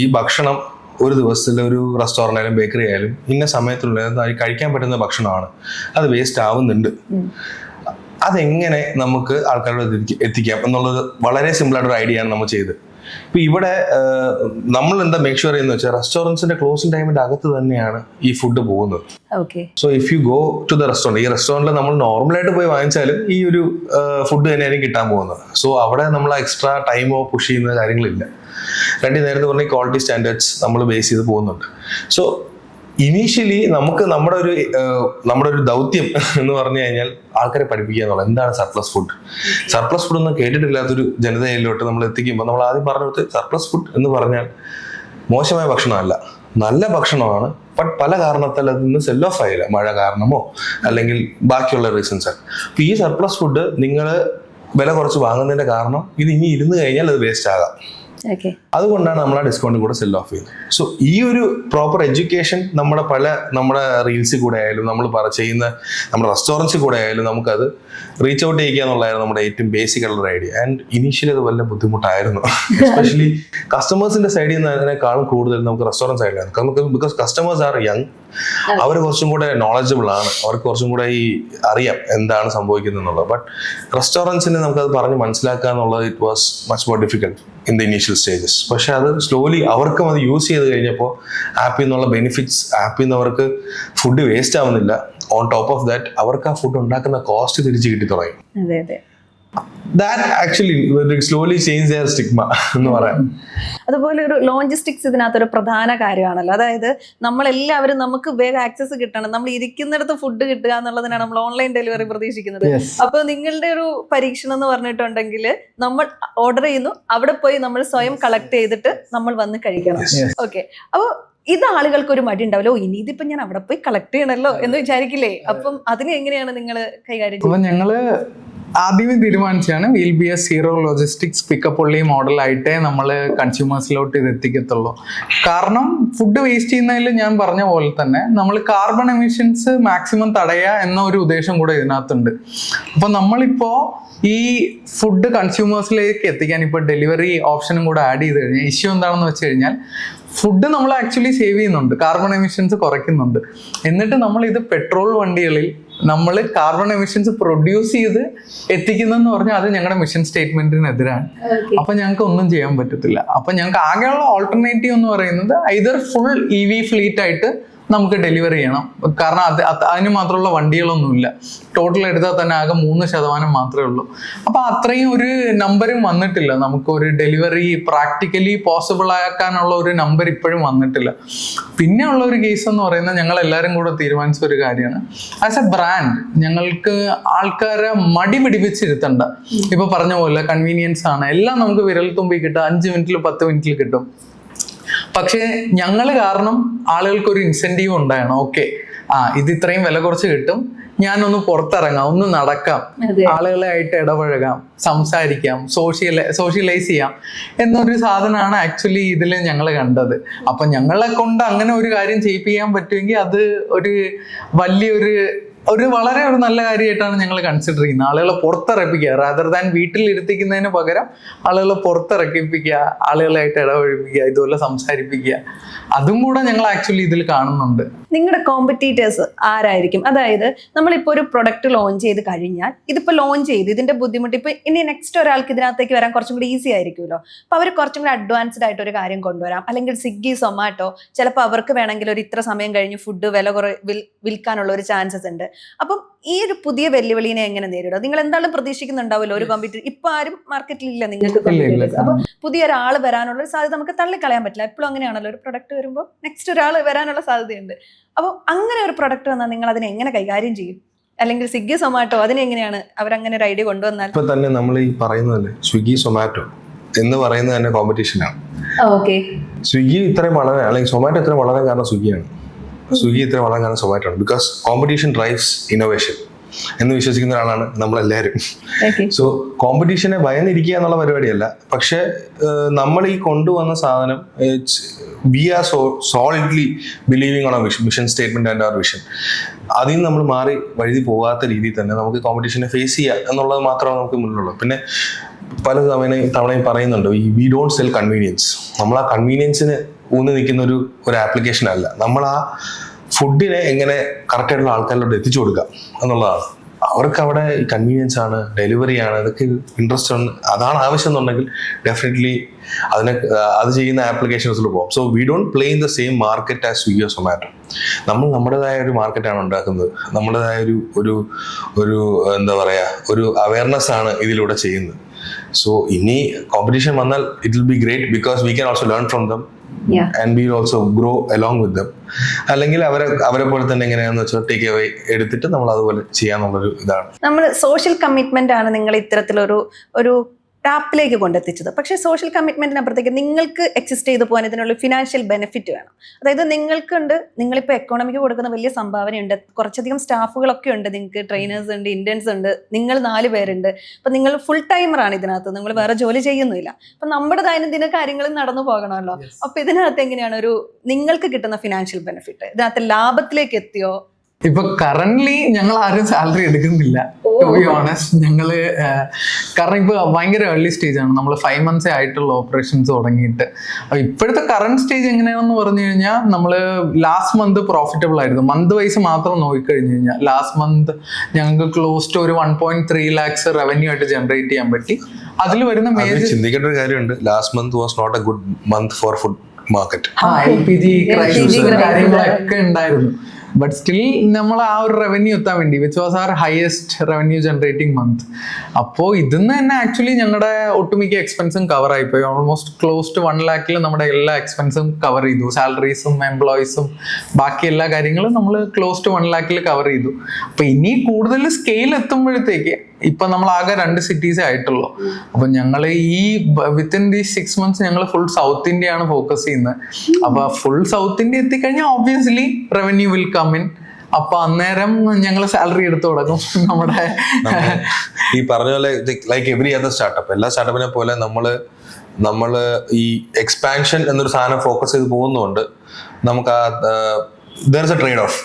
ഈ ഭക്ഷണം ഒരു ദിവസത്തിൽ ഒരു റെസ്റ്റോറൻ്റ് ആയാലും ബേക്കറി ആയാലും ഇന്ന സമയത്തുള്ള കഴിക്കാൻ പറ്റുന്ന ഭക്ഷണമാണ്, അത് വേസ്റ്റ് ആവുന്നുണ്ട്. അതെങ്ങനെ നമുക്ക് ആൾക്കാരോട് എത്തിക്കാം എന്നുള്ളത് വളരെ സിമ്പിളായിട്ടൊരു ഐഡിയ ആണ് നമ്മൾ ചെയ്തത്. ഇപ്പൊ ഇവിടെ നമ്മൾ എന്താ മേക്ക് ഷുവർ ചെയ്യുന്ന വെച്ചാൽ റെസ്റ്റോറൻറ്റ്സിന്റെ ക്ലോസിംഗ് ടൈമിന്റെ അകത്ത് തന്നെയാണ് ഈ ഫുഡ് പോകുന്നത്. So if you go to the restaurant, ഈ റെസ്റ്റോറൻറ്റിൽ നമ്മൾ നോർമലായിട്ട് പോയി വാങ്ങിച്ചാലും ഈ ഒരു ഫുഡ് തന്നെയായിരിക്കും കിട്ടാൻ പോകുന്നത്. സോ അവിടെ നമ്മൾ എക്സ്ട്രാ ടൈമോ പുഷ് ചെയ്യുന്ന കാര്യങ്ങളില്ല. നേരത്തെ പറഞ്ഞ ക്വാളിറ്റി സ്റ്റാൻഡേർഡ്സ് നമ്മൾ ബേസ് ചെയ്ത് പോകുന്നുണ്ട്. സോ ഇനീഷ്യലി നമുക്ക് നമ്മുടെ ഒരു ദൗത്യം എന്ന് പറഞ്ഞു കഴിഞ്ഞാൽ ആൾക്കാരെ പഠിപ്പിക്കുക എന്നുള്ളത്. എന്താണ് സർപ്ലസ് ഫുഡ്? സർപ്ലസ് ഫുഡ് ഒന്നും കേട്ടിട്ടില്ലാത്തൊരു ജനതയിലോട്ട് നമ്മൾ എത്തിക്കുമ്പോൾ നമ്മൾ ആദ്യം പറഞ്ഞത് സർപ്ലസ് ഫുഡ് എന്ന് പറഞ്ഞാൽ മോശമായ ഭക്ഷണമല്ല, നല്ല ഭക്ഷണമാണ്. ബട്ട് പല കാരണത്താൽ അതിൽ നിന്ന് സെൽ ഓഫ് ആയില്ല, മഴ കാരണമോ അല്ലെങ്കിൽ ബാക്കിയുള്ള റീസൺസ്. അപ്പോൾ ഈ സർപ്ലസ് ഫുഡ് നിങ്ങൾ വില കുറച്ച് വാങ്ങുന്നതിന്റെ കാരണം ഇത് ഇനി ഇരുന്ന് കഴിഞ്ഞാൽ അത് വേസ്റ്റ് ആകാം. ഓക്കെ. അതുകൊണ്ടാണ് നമ്മൾ ആ ഡിസ്കൗണ്ട് കൂടെ സെൽ ഓഫ് ചെയ്യുന്നത്. സോ ഈ ഒരു പ്രോപ്പർ എഡ്യൂക്കേഷൻ നമ്മുടെ റീൽസിൽ കൂടെ ആയാലും നമ്മൾ ചെയ്യുന്ന നമ്മുടെ റെസ്റ്റോറൻറ്റ്സിൽ കൂടെ ആയാലും നമുക്കത് റീച്ച് ഔട്ട് ചെയ്യുക എന്നുള്ളതായിരുന്നു നമ്മുടെ ഏറ്റവും ബേസിക് ആയിട്ടുള്ള ഐഡിയ. ആൻഡ് ഇനീഷ്യലി അത് വല്ല ബുദ്ധിമുട്ടായിരുന്നു, എസ്പെഷ്യലി കസ്റ്റമേഴ്സിന്റെ സൈഡിൽ നിന്ന് അതിനേക്കാളും കൂടുതൽ നമുക്ക് റെസ്റ്റോറൻറ്റ് സൈഡിലായിരുന്നു. നമുക്ക് ബിക്കോസ് കസ്റ്റമേഴ്സ് ആർ യങ്, അവർ കുറച്ചും കൂടെ നോളജബിൾ ആണ്, അവർക്ക് കുറച്ചും കൂടെ ഈ അറിയാം എന്താണ് സംഭവിക്കുന്നത് എന്നുള്ളത്. ബട്ട് റെസ്റ്റോറൻറ്റ്സിന് നമുക്കത് പറഞ്ഞ് മനസ്സിലാക്കുക എന്നുള്ളത് it was much more difficult in the initial stages. പക്ഷെ അത് സ്ലോലി അവർക്കും അത് യൂസ് ചെയ്ത് കഴിഞ്ഞപ്പോൾ ആപ്പിൽ നിന്നുള്ള ബെനിഫിറ്റ്സ്, ആപ്പിൽ നിന്ന് അവർക്ക് ഫുഡ് വേസ്റ്റ് ആവുന്നില്ല. ഓൺ ടോപ്പ് ഓഫ് ദാറ്റ് അവർക്ക് ആ ഫുഡ് ഉണ്ടാക്കുന്ന കോസ്റ്റ് തിരിച്ച് കിട്ടി തുടങ്ങി. That actually slowly change there stigma എന്ന് പറയാം. അതുപോലെ ഒരു ലോജിസ്റ്റിക്സ് ഇതിനകത്തൊരു പ്രധാന കാര്യമാണല്ലോ. അതായത് നമ്മളെല്ലാവരും നമുക്ക് വേഗം ആക്സസ് കിട്ടണം, നമ്മൾ ഇരിക്കുന്നിടത്ത് ഫുഡ് കിട്ടുക എന്നുള്ളതിനാണ് നമ്മൾ ഓൺലൈൻ ഡെലിവറി പ്രതീക്ഷിക്കുന്നത്. അപ്പൊ നിങ്ങളുടെ ഒരു പരീക്ഷണം എന്ന് പറഞ്ഞിട്ടുണ്ടെങ്കിൽ നമ്മൾ ഓർഡർ ചെയ്യുന്നു, അവിടെ പോയി നമ്മൾ സ്വയം കളക്ട് ചെയ്തിട്ട് നമ്മൾ വന്ന് കഴിക്കണം. ഓക്കെ. അപ്പോൾ ഇത് ആളുകൾക്ക് ഒരു മടി ഉണ്ടാവല്ലോ, ഇനി ഇതിപ്പോ ഞാൻ അവിടെ പോയി കളക്ട് ചെയ്യണല്ലോ എന്ന് വിചാരിക്കില്ലേ? അപ്പം അതിന് എങ്ങനെയാണ് നിങ്ങൾ കൈകാര്യം ചെയ്യുന്നത്? ഞങ്ങള് ആദ്യമേ തീരുമാനിച്ചാണ് will be a zero logistics pickup only മോഡലായിട്ടേ നമ്മൾ കൺസ്യൂമേഴ്സിലോട്ട് ഇത് എത്തിക്കത്തുള്ളൂ. കാരണം ഫുഡ് വേസ്റ്റ് ചെയ്യുന്നതിൽ ഞാൻ പറഞ്ഞ പോലെ തന്നെ നമ്മൾ കാർബൺ എമിഷൻസ് മാക്സിമം തടയുക എന്ന ഒരു ഉദ്ദേശം കൂടെ ഇതിനകത്തുണ്ട്. അപ്പോൾ നമ്മളിപ്പോൾ ഈ ഫുഡ് കൺസ്യൂമേഴ്സിലേക്ക് എത്തിക്കാൻ ഇപ്പോൾ ഡെലിവറി ഓപ്ഷനും കൂടെ ആഡ് ചെയ്ത് കഴിഞ്ഞാൽ ഇഷ്യൂ എന്താണെന്ന് വെച്ച് കഴിഞ്ഞാൽ ഫുഡ് നമ്മൾ ആക്ച്വലി സേവ് ചെയ്യുന്നുണ്ട്, കാർബൺ എമിഷൻസ് കുറയ്ക്കുന്നുണ്ട്. എന്നിട്ട് നമ്മൾ ഇത് പെട്രോൾ വണ്ടികളിൽ നമ്മൾ കാർബൺ എമിഷൻസ് പ്രൊഡ്യൂസ് ചെയ്ത് എത്തിക്കുന്നെന്ന് പറഞ്ഞാൽ അത് ഞങ്ങളുടെ മിഷൻ സ്റ്റേറ്റ്മെന്റിനെതിരാണ്. അപ്പൊ ഞങ്ങൾക്ക് ഒന്നും ചെയ്യാൻ പറ്റത്തില്ല. അപ്പൊ ഞങ്ങൾക്ക് ആകെയുള്ള ഓൾട്ടർനേറ്റീവ് എന്ന് പറയുന്നത് ഐദർ ഫുൾ EV ഫ്ലീറ്റ് ആയിട്ട് നമുക്ക് ഡെലിവറി ചെയ്യണം. കാരണം അതിന് മാത്രമുള്ള വണ്ടികളൊന്നുമില്ല. ടോട്ടൽ എടുത്താൽ തന്നെ ആകെ 3% മാത്രമേ ഉള്ളൂ. അപ്പൊ അത്രയും ഒരു നമ്പരും വന്നിട്ടില്ല. നമുക്ക് ഒരു ഡെലിവറി പ്രാക്ടിക്കലി പോസിബിൾ ആക്കാനുള്ള ഒരു നമ്പർ ഇപ്പോഴും വന്നിട്ടില്ല. പിന്നെ ഉള്ള ഒരു കേസ് എന്ന് പറയുന്നത് ഞങ്ങൾ എല്ലാവരും കൂടെ തീരുമാനിച്ച ഒരു കാര്യമാണ്, ആസ് എ ബ്രാൻഡ് ഞങ്ങൾക്ക് ആൾക്കാരെ മടി പിടിപ്പിച്ചിരുത്തണ്ട. ഇപ്പൊ പറഞ്ഞ പോലെ കൺവീനിയൻസ് ആണ്, എല്ലാം നമുക്ക് വിരൽ തുമ്പി കിട്ടും, 5 മിനിറ്റിൽ 10 മിനിറ്റിൽ കിട്ടും. പക്ഷേ ഞങ്ങൾ കാരണം ആളുകൾക്കൊരു ഇൻസെന്റീവ് ഉണ്ടാകണം. ഓക്കെ, ഇത് ഇത്രയും വില കുറച്ച് കിട്ടും, ഞാനൊന്ന് പുറത്തിറങ്ങാം, ഒന്ന് നടക്കാം, ആളുകളെ ആയിട്ട് ഇടപഴകാം, സംസാരിക്കാം, സോഷ്യലൈസ് ചെയ്യാം എന്നൊരു സാധനമാണ് ആക്ച്വലി ഇതിൽ ഞങ്ങൾ കണ്ടത്. അപ്പൊ ഞങ്ങളെ കൊണ്ട് അങ്ങനെ ഒരു കാര്യം ചെയ്യിപ്പിക്കാൻ പറ്റുമെങ്കിൽ അത് വളരെ ഒരു നല്ല കാര്യമായിട്ടാണ് ഞങ്ങൾ കൺസിഡർ ചെയ്യുന്നത്. ആളുകളെ പുറത്തിറപ്പിക്കുക, റാദർ ദാൻ വീട്ടിലിരുത്തിക്കുന്നതിന് പകരം ആളുകളെ പുറത്തിറക്കിപ്പിക്കുക, ആളുകളായിട്ട് ഇടപഴപ്പിക്കുക, ഇതുപോലെ സംസാരിപ്പിക്കുക. അതും കൂടെ ഞങ്ങൾ ആക്ച്വലി ഇതിൽ കാണുന്നുണ്ട്. നിങ്ങളുടെ കോമ്പറ്റീറ്റേഴ്സ് ആരായിരിക്കും? അതായത് നമ്മളിപ്പോൾ ഒരു പ്രൊഡക്റ്റ് ലോഞ്ച് ചെയ്ത് കഴിഞ്ഞാൽ, ഇതിപ്പോൾ ലോഞ്ച് ചെയ്ത് ഇതിന്റെ ബുദ്ധിമുട്ട് ഇപ്പൊ ഇനി നെക്സ്റ്റ് ഒരാൾക്ക് ഇതിനകത്തേക്ക് വരാൻ കുറച്ചും കൂടി ഈസി ആയിരിക്കുമല്ലോ. അപ്പൊ അവർ കുറച്ചും കൂടി അഡ്വാൻസ്ഡ് ആയിട്ട് ഒരു കാര്യം കൊണ്ടുവരാം. അല്ലെങ്കിൽ സ്വിഗ്ഗി, സൊമാറ്റോ ചിലപ്പോൾ അവർക്ക് വേണമെങ്കിൽ ഒരു ഇത്ര സമയം കഴിഞ്ഞ് ഫുഡ് വിൽക്കാനുള്ള ഒരു ചാൻസസ് ഉണ്ട്. അപ്പം ഈ ഒരു പുതിയ വെല്ലുവിളിനെ എങ്ങനെ നേരിടുക? നിങ്ങൾ എന്തായാലും പ്രതീക്ഷിക്കുന്നുണ്ടാവുമല്ലോ ഒരു കോമ്പറ്റീറ്റർ. ഇപ്പൊ ആരും മാർക്കറ്റിൽ ഇല്ല നിങ്ങൾക്ക്. അപ്പൊ പുതിയ ഒരാൾ വരാനുള്ള ഒരു സാധ്യത നമുക്ക് തള്ളിക്കളയാൻ പറ്റില്ല. എപ്പോഴും അങ്ങനെയാണല്ലോ, ഒരു പ്രൊഡക്റ്റ് വരുമ്പോൾ നെക്സ്റ്റ് ഒരാൾ വരാനുള്ള സാധ്യതയുണ്ട്. അപ്പോൾ അങ്ങനെ ഒരു പ്രൊഡക്റ്റ് വന്നാൽ നിങ്ങൾ അതിനെ എങ്ങനെ കൈകാര്യം ചെയ്യും? അല്ലെങ്കിൽ സ്വിഗ്ഗി, സൊമാറ്റോ അതിനെങ്ങനെയാണ് അവരങ്ങനെ ഒരു ഐഡിയ കൊണ്ടുവന്നാൽ? ഇപ്പൊ തന്നെ നമ്മൾ ഈ പറയുന്നതല്ലേ, സ്വിഗ്ഗി, സൊമാറ്റോ എന്ന് പറയുന്നത് തന്നെ കോമ്പറ്റീഷനാണ്. ഓക്കെ. സ്വിഗ്ഗി ഇത്രയും വളരെ, അല്ലെങ്കിൽ സൊമാറ്റോ ഇത്രയും വളരെ കാരണം സ്വിഗ്ഗിയാണ്. സ്വിഗ്ഗി ഇത്രയും വളരെ കാരണം സൊമാറ്റോ ആണ്. ബിക്കോസ് കോമ്പറ്റീഷൻ ഡ്രൈവ്സ് ഇന്നോവേഷൻ എന്ന് വിശ്വസിക്കുന്ന ഒരാളാണ് നമ്മളെല്ലാവരും. സോ കോമ്പറ്റീഷനെ ഭയന്നിരിക്കുക എന്നുള്ള പരിപാടിയല്ല. പക്ഷെ നമ്മൾ ഈ കൊണ്ടുവന്ന സാധനം, we are solidly believing on mission statement and our vision. അതിൽ നിന്ന് നമ്മൾ മാറി വഴുതി പോകാത്ത രീതിയിൽ തന്നെ നമുക്ക് കോമ്പറ്റീഷനെ ഫേസ് ചെയ്യുക എന്നുള്ളത് മാത്രമാണ് നമുക്ക് മുന്നിലുള്ളത്. പിന്നെ പല തവണയും പറയുന്നുണ്ട്, വി ഡോണ്ട് സെൽ കൺവീനിയൻസ്. നമ്മൾ ആ കൺവീനിയൻസിന് ഊന്നി നിൽക്കുന്ന ഒരു ആപ്ലിക്കേഷൻ അല്ല. നമ്മൾ ആ ഫുഡിനെ എങ്ങനെ കറക്റ്റായിട്ടുള്ള ആൾക്കാരിലോട്ട് എത്തിച്ചു കൊടുക്കുക എന്നുള്ളതാണ്. അവർക്ക് അവിടെ കൺവീനിയൻസ് ആണ്, ഡെലിവറി ആണ്, അതൊക്കെ ഇൻട്രസ്റ്റ് ഉണ്ട്, അതാണ് ആവശ്യം എന്നുണ്ടെങ്കിൽ ഡെഫിനറ്റ്ലി അത് ചെയ്യുന്ന ആപ്ലിക്കേഷൻസിൽ പോകും. So we don't play in the same market as Swiggy, Zomato. നമ്മൾ നമ്മുടേതായ ഒരു മാർക്കറ്റാണ് ഉണ്ടാക്കുന്നത്, നമ്മുടേതായ ഒരു എന്താ പറയുക, ഒരു അവയർനെസ് ആണ് ഇതിലൂടെ ചെയ്യുന്നത്. സോ ഇനി കോമ്പറ്റീഷൻ വന്നാൽ it will be great because we can also learn from them and we also grow along with dum. അല്ലെങ്കിൽ അവരെ പോലെ തന്നെ എങ്ങനെയാണെന്ന് വെച്ചാൽ ടേക്ക് അവേ എടുത്തിട്ട് നമ്മൾ അതുപോലെ ചെയ്യാന്നുള്ളൊരു ഇതാണ്. നമ്മൾ സോഷ്യൽ കമ്മിറ്റ്മെന്റ് ആണ് നിങ്ങൾ ഇത്തരത്തിലൊരു ടാപ്പിലേക്ക് കൊണ്ടെത്തിച്ചത്. പക്ഷേ സോഷ്യൽ കമ്മിറ്റ്മെന്റിനപ്പുറത്തേക്ക് നിങ്ങൾക്ക് എക്സിസ്റ്റ് ചെയ്ത് പോകാൻ ഇതിനുള്ള ഫിനാൻഷ്യൽ ബെനിഫിറ്റ് വേണം. അതായത് നിങ്ങളിപ്പോൾ എക്കോണമിക്ക് കൊടുക്കുന്ന വലിയ സംഭാവനയുണ്ട്, കുറച്ചധികം സ്റ്റാഫുകളൊക്കെ ഉണ്ട്, നിങ്ങൾക്ക് ട്രെയിനേഴ്സ് ഉണ്ട്, ഇന്റേൺസ് ഉണ്ട്, നിങ്ങൾ 4 പേരുണ്ട്. അപ്പം നിങ്ങൾ ഫുൾ ടൈമറാണ് ഇതിനകത്ത്, നിങ്ങൾ വേറെ ജോലി ചെയ്യുന്നില്ല. അപ്പം നമ്മുടെ ദൈനംദിന കാര്യങ്ങൾ നടന്നു പോകണമല്ലോ. അപ്പം ഇതിനകത്ത് എങ്ങനെയാണ് നിങ്ങൾക്ക് കിട്ടുന്ന ഫിനാൻഷ്യൽ ബെനിഫിറ്റ്? ഇതിനകത്ത് ലാഭത്തിലേക്ക് എത്തിയോ? ഇപ്പൊ കറന്റ്ലി ഞങ്ങൾ ആരും സാലറി എടുക്കുന്നില്ല, ടു ബി ഓണസ്റ്റ്. ഞങ്ങള് കാരണം ഇപ്പൊ ഭയങ്കര ഏർലി സ്റ്റേജ് ആണ്. നമ്മൾ 5 months ആയിട്ടുള്ള ഓപ്പറേഷൻസ് തുടങ്ങിയിട്ട്. അപ്പൊ ഇപ്പോഴത്തെ കറന്റ് സ്റ്റേജ് എങ്ങനെയാണെന്ന് പറഞ്ഞു കഴിഞ്ഞാൽ, നമ്മള് ലാസ്റ്റ് മന്ത് പ്രോഫിറ്റബിൾ ആയിരുന്നു. മന്ത് വൈസ് മാത്രം നോക്കിക്കഴിഞ്ഞു കഴിഞ്ഞാൽ ലാസ്റ്റ് മന്ത് ഞങ്ങൾക്ക് ക്ലോസ് ടു ഒരു 1.3 lakhs റവന്യൂ ആയിട്ട് ജനറേറ്റ് ചെയ്യാൻ പറ്റി. അതിൽ വരുന്ന മേജർ ചിന്തിക്കേണ്ട ഒരു കാര്യമുണ്ട്, last month was not a good month for food market. LPG crisis കാര്യങ്ങളൊക്കെ ഉണ്ടായിരുന്നു. ബട്ട് സ്റ്റിൽ നമ്മൾ ആ ഒരു റവന്യൂ എത്താൻ വേണ്ടി, which was our highest revenue generating month. അപ്പോൾ ഇതിന്ന് തന്നെ ആക്ച്വലി ഞങ്ങളുടെ ഒട്ടുമിക്ക എക്സ്പെൻസും കവർ ആയിപ്പോയി. ഓൾമോസ്റ്റ് ക്ലോസ് ടു 1 lakh നമ്മുടെ എല്ലാ എക്സ്പെൻസും കവർ ചെയ്തു. സാലറീസും എംപ്ലോയീസും ബാക്കി എല്ലാ കാര്യങ്ങളും നമ്മൾ ക്ലോസ് ടു 1 lakh കവർ ചെയ്തു. അപ്പൊ ഇനി കൂടുതൽ സ്കെയിൽ എത്തുമ്പോഴത്തേക്ക്, ഇപ്പൊ നമ്മൾ ആകെ 2 cities ആയിട്ടുള്ളൂ. അപ്പൊ ഞങ്ങൾ ഈ വിത്തിൻ ദീസ് 6 months ഞങ്ങൾ ഫുൾ സൗത്ത് ഇന്ത്യ ആണ് ഫോക്കസ് ചെയ്യുന്നത്. അപ്പൊ ഫുൾ സൗത്ത് ഇന്ത്യ എത്തിക്കഴിഞ്ഞാൽ obviously revenue will come in. അപ്പൊ അന്നേരം ഞങ്ങൾ സാലറി എടുത്തു തുടങ്ങും. നമ്മുടെ ഈ പറഞ്ഞ പോലെ ലൈക്ക് എവറി അതർ സ്റ്റാർട്ടപ്പ്, എല്ലാ സ്റ്റാർട്ടപ്പിനെ പോലെ നമ്മള് ഈ എക്സ്പാൻഷൻ എന്നൊരു സാധനം ഫോക്കസ് ചെയ്ത് പോകുന്നതുകൊണ്ട് നമുക്ക് there is a trade off.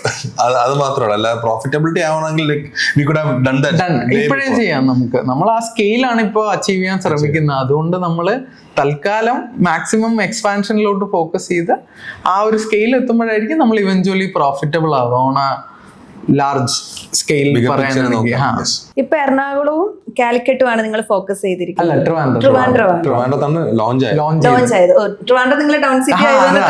അത് മാത്രമല്ല, അല്ല പ്രോഫിറ്റബിലിറ്റി ആവണമെങ്കിൽ we could have done that. ഇപ്പോഴേ ചെയ്യാം. നമ്മൾ ആ സ്കെയിലാണ് ഇപ്പോൾ അച്ചീവ് ചെയ്യാൻ ശ്രമിക്കുന്നത്. അതുകൊണ്ട് നമ്മൾ തൽക്കാലം മാക്സിമം എക്സ്പാൻഷനിലോട്ട് ഫോക്കസ് ചെയ്ത് ആ ഒരു സ്കെയിൽ എത്തുമ്പോഴായിരിക്കും നമ്മൾ ഇവഞ്ച്വലി പ്രോഫിറ്റബിൾ ആവുക ഓൺ ആ ലാർജ് സ്കെയിൽ പറയുകയാണെങ്കിൽ. ഇപ്പൊ എറണാകുളവും കാലിക്കറ്റുമാണ് നിങ്ങൾ ഫോക്കസ് ചെയ്തിരിക്കുന്നത്. അല്ല, ട്രിവാൻഡ്രത്താണ് ലോഞ്ച് ആയത്. ട്രിവാൻഡ്രം നിങ്ങളെ ടൗൺ സിറ്റി ആയതുകൊണ്ട്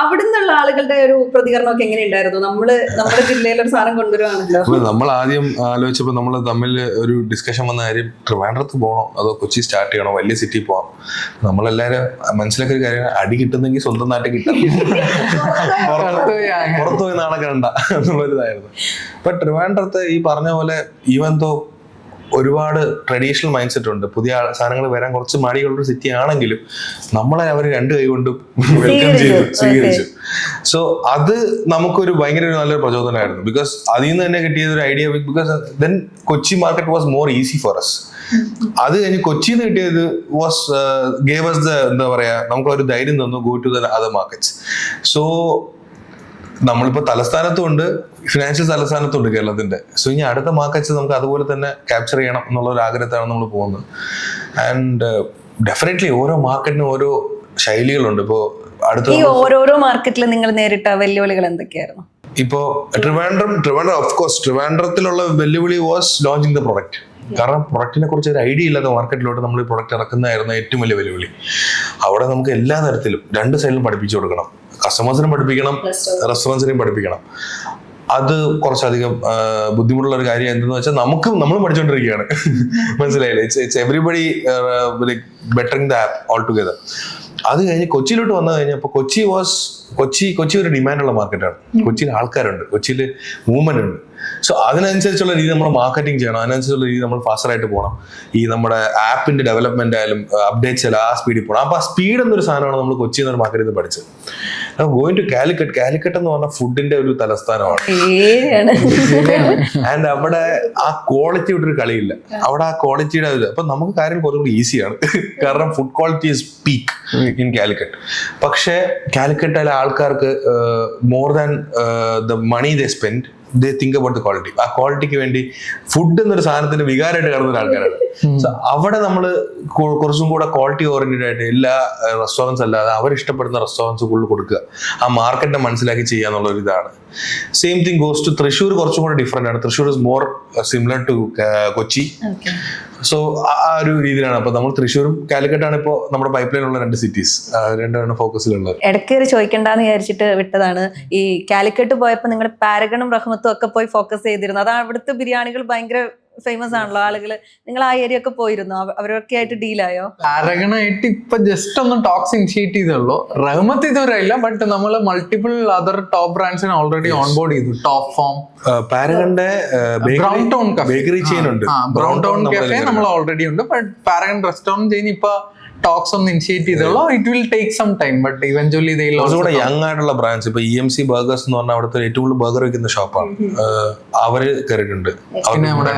അവിടുന്നുള്ള ആളുകളുടെ ഒരു പ്രതികരണമൊക്കെ എങ്ങനെയുണ്ടായിരുന്നു? നമ്മുടെ ജില്ലയിൽ ഒരു സാധനം കൊണ്ടുവരുവാണല്ലോ. നമ്മൾ ആദ്യം ആലോചിച്ചപ്പോൾ നമ്മൾ തമ്മിൽ ഒരു ഡിസ്കഷൻ വന്ന കാര്യം, ട്രിവാൻഡ്രത്ത് പോകണോ അതോ കൊച്ചി സ്റ്റാർട്ട് ചെയ്യണോ, വലിയ സിറ്റി പോവാം. നമ്മളെല്ലാരും മനസ്സിലാക്കിയ ഒരു കാര്യം, അടി കിട്ടുന്നെങ്കിൽ സ്വന്തം നാട്ടിൽ കിട്ടും, പുറത്തു പോയി നാളെ കണ്ട എന്നുള്ളൊരിതായിരുന്നു. ഇപ്പൊ ട്രിവാൻഡ്രത്ത് ഈ പറഞ്ഞ പോലെ ഈവൻ ദോ ഒരുപാട് ട്രഡീഷണൽ മൈൻഡ് സെറ്റ് ഉണ്ട്, പുതിയ സാധനങ്ങൾ വരാൻ കുറച്ച് മടിയുള്ളൊരു സിറ്റി ആണെങ്കിലും നമ്മളെ അവർ 2 കൈ കൊണ്ട് വെൽക്കം ചെയ്തു, സ്വീകരിച്ചു. സോ അത് നമുക്കൊരു ഭയങ്കര നല്ലൊരു പ്രചോദനമായിരുന്നു. ബിക്കോസ് അതിൽ നിന്ന് തന്നെ കിട്ടിയത് ഒരു idea. Because then Kochi market was more easy for us. അത് കഴിഞ്ഞ് കൊച്ചിയിൽ നിന്ന് കിട്ടിയത് വാസ് ഗേവ് അസ് ദ, എന്താ പറയാ, നമുക്കൊരു ധൈര്യം തന്നു, go to the other markets. So നമ്മളിപ്പോ തലസ്ഥാനത്തും ഉണ്ട്, ഫിനാൻഷ്യൽ തലസ്ഥാനത്തും ഉണ്ട് കേരളത്തിന്റെ. സോ ഇനി അടുത്ത മാർക്കറ്റ്സ് നമുക്ക് അതുപോലെ തന്നെ ക്യാപ്ചർ ചെയ്യണം എന്നുള്ള ഒരു ആഗ്രഹത്താണ് നമ്മൾ പോകുന്നത്. ആൻഡ് ഡെഫിനറ്റ്ലി ഓരോ മാർക്കറ്റിനും ഓരോ ശൈലികളുണ്ട്. ഇപ്പോ അടുത്ത ഓരോരോ മാർക്കറ്റിൽ നിങ്ങൾ നേരിട്ട വെല്ലുവിളികൾ എന്തൊക്കെയായിരുന്നു? ഇപ്പോ ട്രിവാൻഡ്രം ഓഫ് കോഴ്സ് ട്രിവാൻഡ്രത്തിലുള്ള വെല്ലുവിളി വാസ് ലോഞ്ചിങ് ദ പ്രൊഡക്റ്റ്. കാരണം പ്രൊഡക്റ്റിനെ കുറിച്ച് ഒരു ഐഡിയ ഇല്ലാത്ത മാർക്കറ്റിലോട്ട് നമ്മൾ ഈ പ്രൊഡക്റ്റ് ഇറക്കുന്നതായിരുന്നു ഏറ്റവും വലിയ വെല്ലുവിളി. അവിടെ നമുക്ക് എല്ലാ തരത്തിലും 2 സൈഡിലും പഠിപ്പിച്ചു കൊടുക്കണം. കസ്റ്റമേഴ്സിനും പഠിപ്പിക്കണം, റെസ്റ്റോറൻസിനെയും പഠിപ്പിക്കണം. അത് കുറച്ചധികം ബുദ്ധിമുട്ടുള്ള ഒരു കാര്യം എന്തെന്ന് വെച്ചാൽ നമ്മൾ പഠിച്ചുകൊണ്ടിരിക്കുകയാണ്. മനസ്സിലായില്ലേ? It's everybody like bettering the app all together. അത് കഴിഞ്ഞ് കൊച്ചിയിലോട്ട് വന്നു കഴിഞ്ഞപ്പോൾ കൊച്ചി ഒരു ഡിമാൻഡുള്ള മാർക്കറ്റാണ്. കൊച്ചിയിൽ ആൾക്കാരുണ്ട്, കൊച്ചിയിൽ മൂവ്മെന്റ് ഉണ്ട്. സോ അതിനനുസരിച്ചുള്ള രീതി നമ്മൾ മാർക്കറ്റിംഗ് ചെയ്യണം, അതിനനുസരിച്ചുള്ള രീതി നമ്മൾ ഫാസ്റ്ററായിട്ട് പോകണം. ഈ നമ്മുടെ ആപ്പിന്റെ ഡെവലപ്മെന്റ് ആയാലും അപ്ഡേറ്റ്സ് ആയാലും ആ സ്പീഡിൽ പോകണം. അപ്പൊ ആ സ്പീഡ് എന്നൊരു സാധനമാണ് നമ്മൾ കൊച്ചി എന്നൊരു മാർക്കറ്റിൽ നിന്ന് പഠിച്ചത്. ഗോയിങ് ടു കാലിക്കറ്റ് എന്ന് പറഞ്ഞാൽ ഫുഡിന്റെ ഒരു തലസ്ഥാനമാണ്. ആൻഡ് അവിടെ ആ ക്വാളിറ്റി ഒരു കളിയില്ല. അവിടെ ആ ക്വാളിറ്റിയുടെ അപ്പൊ നമുക്ക് കാര്യങ്ങൾ കുറച്ചുകൂടി ഈസിയാണ്. കാരണം food quality is peak in Calicut. പക്ഷേ കാലിക്കറ്റിലെ ആൾക്കാർക്ക് more than the money they spend, they think about the quality. ആ ക്വാളിറ്റിക്ക് വേണ്ടി ഫുഡ് എന്നൊരു സാധനത്തിന്റെ വികാരമായിട്ട് കാണുന്ന ആൾക്കാരാണ്. സോ അവിടെ നമ്മൾ കുറച്ചും കൂടെ ക്വാളിറ്റി ഓറിയന്റഡ് ആയിട്ട് എല്ലാ റെസ്റ്റോറൻറ്റ്സ് അല്ലാതെ അവരിഷ്ടപ്പെടുന്ന റെസ്റ്റോറൻറ്റ്സ് കൂടുതൽ കൊടുക്കുക, ആ മാർക്കറ്റിനെ മനസ്സിലാക്കി ചെയ്യുക എന്നുള്ളൊരു ഇതാണ്. Same thing goes to Thrissur. കുറച്ചും കൂടെ ഡിഫറെന്റ് ആണ്. Thrissur is more similar to Kochi. So ആ ഒരു രീതിയിലാണ്. അപ്പൊ നമ്മൾ തൃശ്ശൂരും കാലിക്കറ്റാണ് ഇപ്പോൾ നമ്മുടെ പൈപ്പ് ലൈനുള്ള 2 സിറ്റീസ്, 2 ഫോക്കസിലുള്ളത്. ഇടയ്ക്ക് ചോദിക്കണ്ടെന്ന് വിചാരിച്ചിട്ട് വിട്ടതാണ്. ഈ കാലിക്കറ്റ് പോയപ്പോൾ നിങ്ങൾ പാരഗണും റഹ്മത്തും ഒക്കെ പോയി ഫോക്കസ് ചെയ്തിരുന്നു. അതാണ് അവിടുത്തെ ബിരിയാണികൾ ഭയങ്കര ഫേമസ് ആണല്ലോ ആളുകള്. നിങ്ങൾ ആ ഏരിയ ഒക്കെ പോയിരുന്നോ? അവരൊക്കെ ആയിട്ട് ഡീലായോ? പാരഗണായിട്ട് ഇപ്പൊ ജസ്റ്റ് ഒന്ന് ടോക്സ് ഇനിഷ്യേറ്റ് ചെയ്തുള്ളൂ. റഹ്മത്ത് ഇതുവരെ ഇല്ല, ബട്ട് നമ്മൾ മൾട്ടിപ്പിൾ അതർ ടോപ്പ് ബ്രാൻഡ്സിനെ ഓൾറെഡി ഓൺബോർഡ് ചെയ്തു. ടോപ്പ് ഫോം, പാരഗണിന്റെ ബ്രൗൺ ടൗൺ ബേക്കറി ചെയിൻ ഉണ്ട്. ബ്രൗൺ ടൗൺ കഫേ നമ്മൾ ഓൾറെഡി ഉണ്ട്. ബട്ട് പാരഗൺ റെസ്റ്റോറന്റ് ചെയിൻ ഇപ്പൊ ടോക്സ് ഒന്ന് ഇനിഷ്യേറ്റ് ചെയ്തുള്ളൂ. It will take some time, but eventually കുറച്ചുകൂടെ യങ് ആയിട്ടുള്ള ബ്രാൻഡ്സ് ഇപ്പൊ EMC ബർഗേഴ്സ് എന്ന് പറഞ്ഞാൽ അവിടുത്തെ ഏറ്റവും കൂടുതൽ ബർഗർ വെക്കുന്ന ഷോപ്പാണ്. അവര് കയറിയിട്ടുണ്ട്. പിന്നെ നമ്മുടെ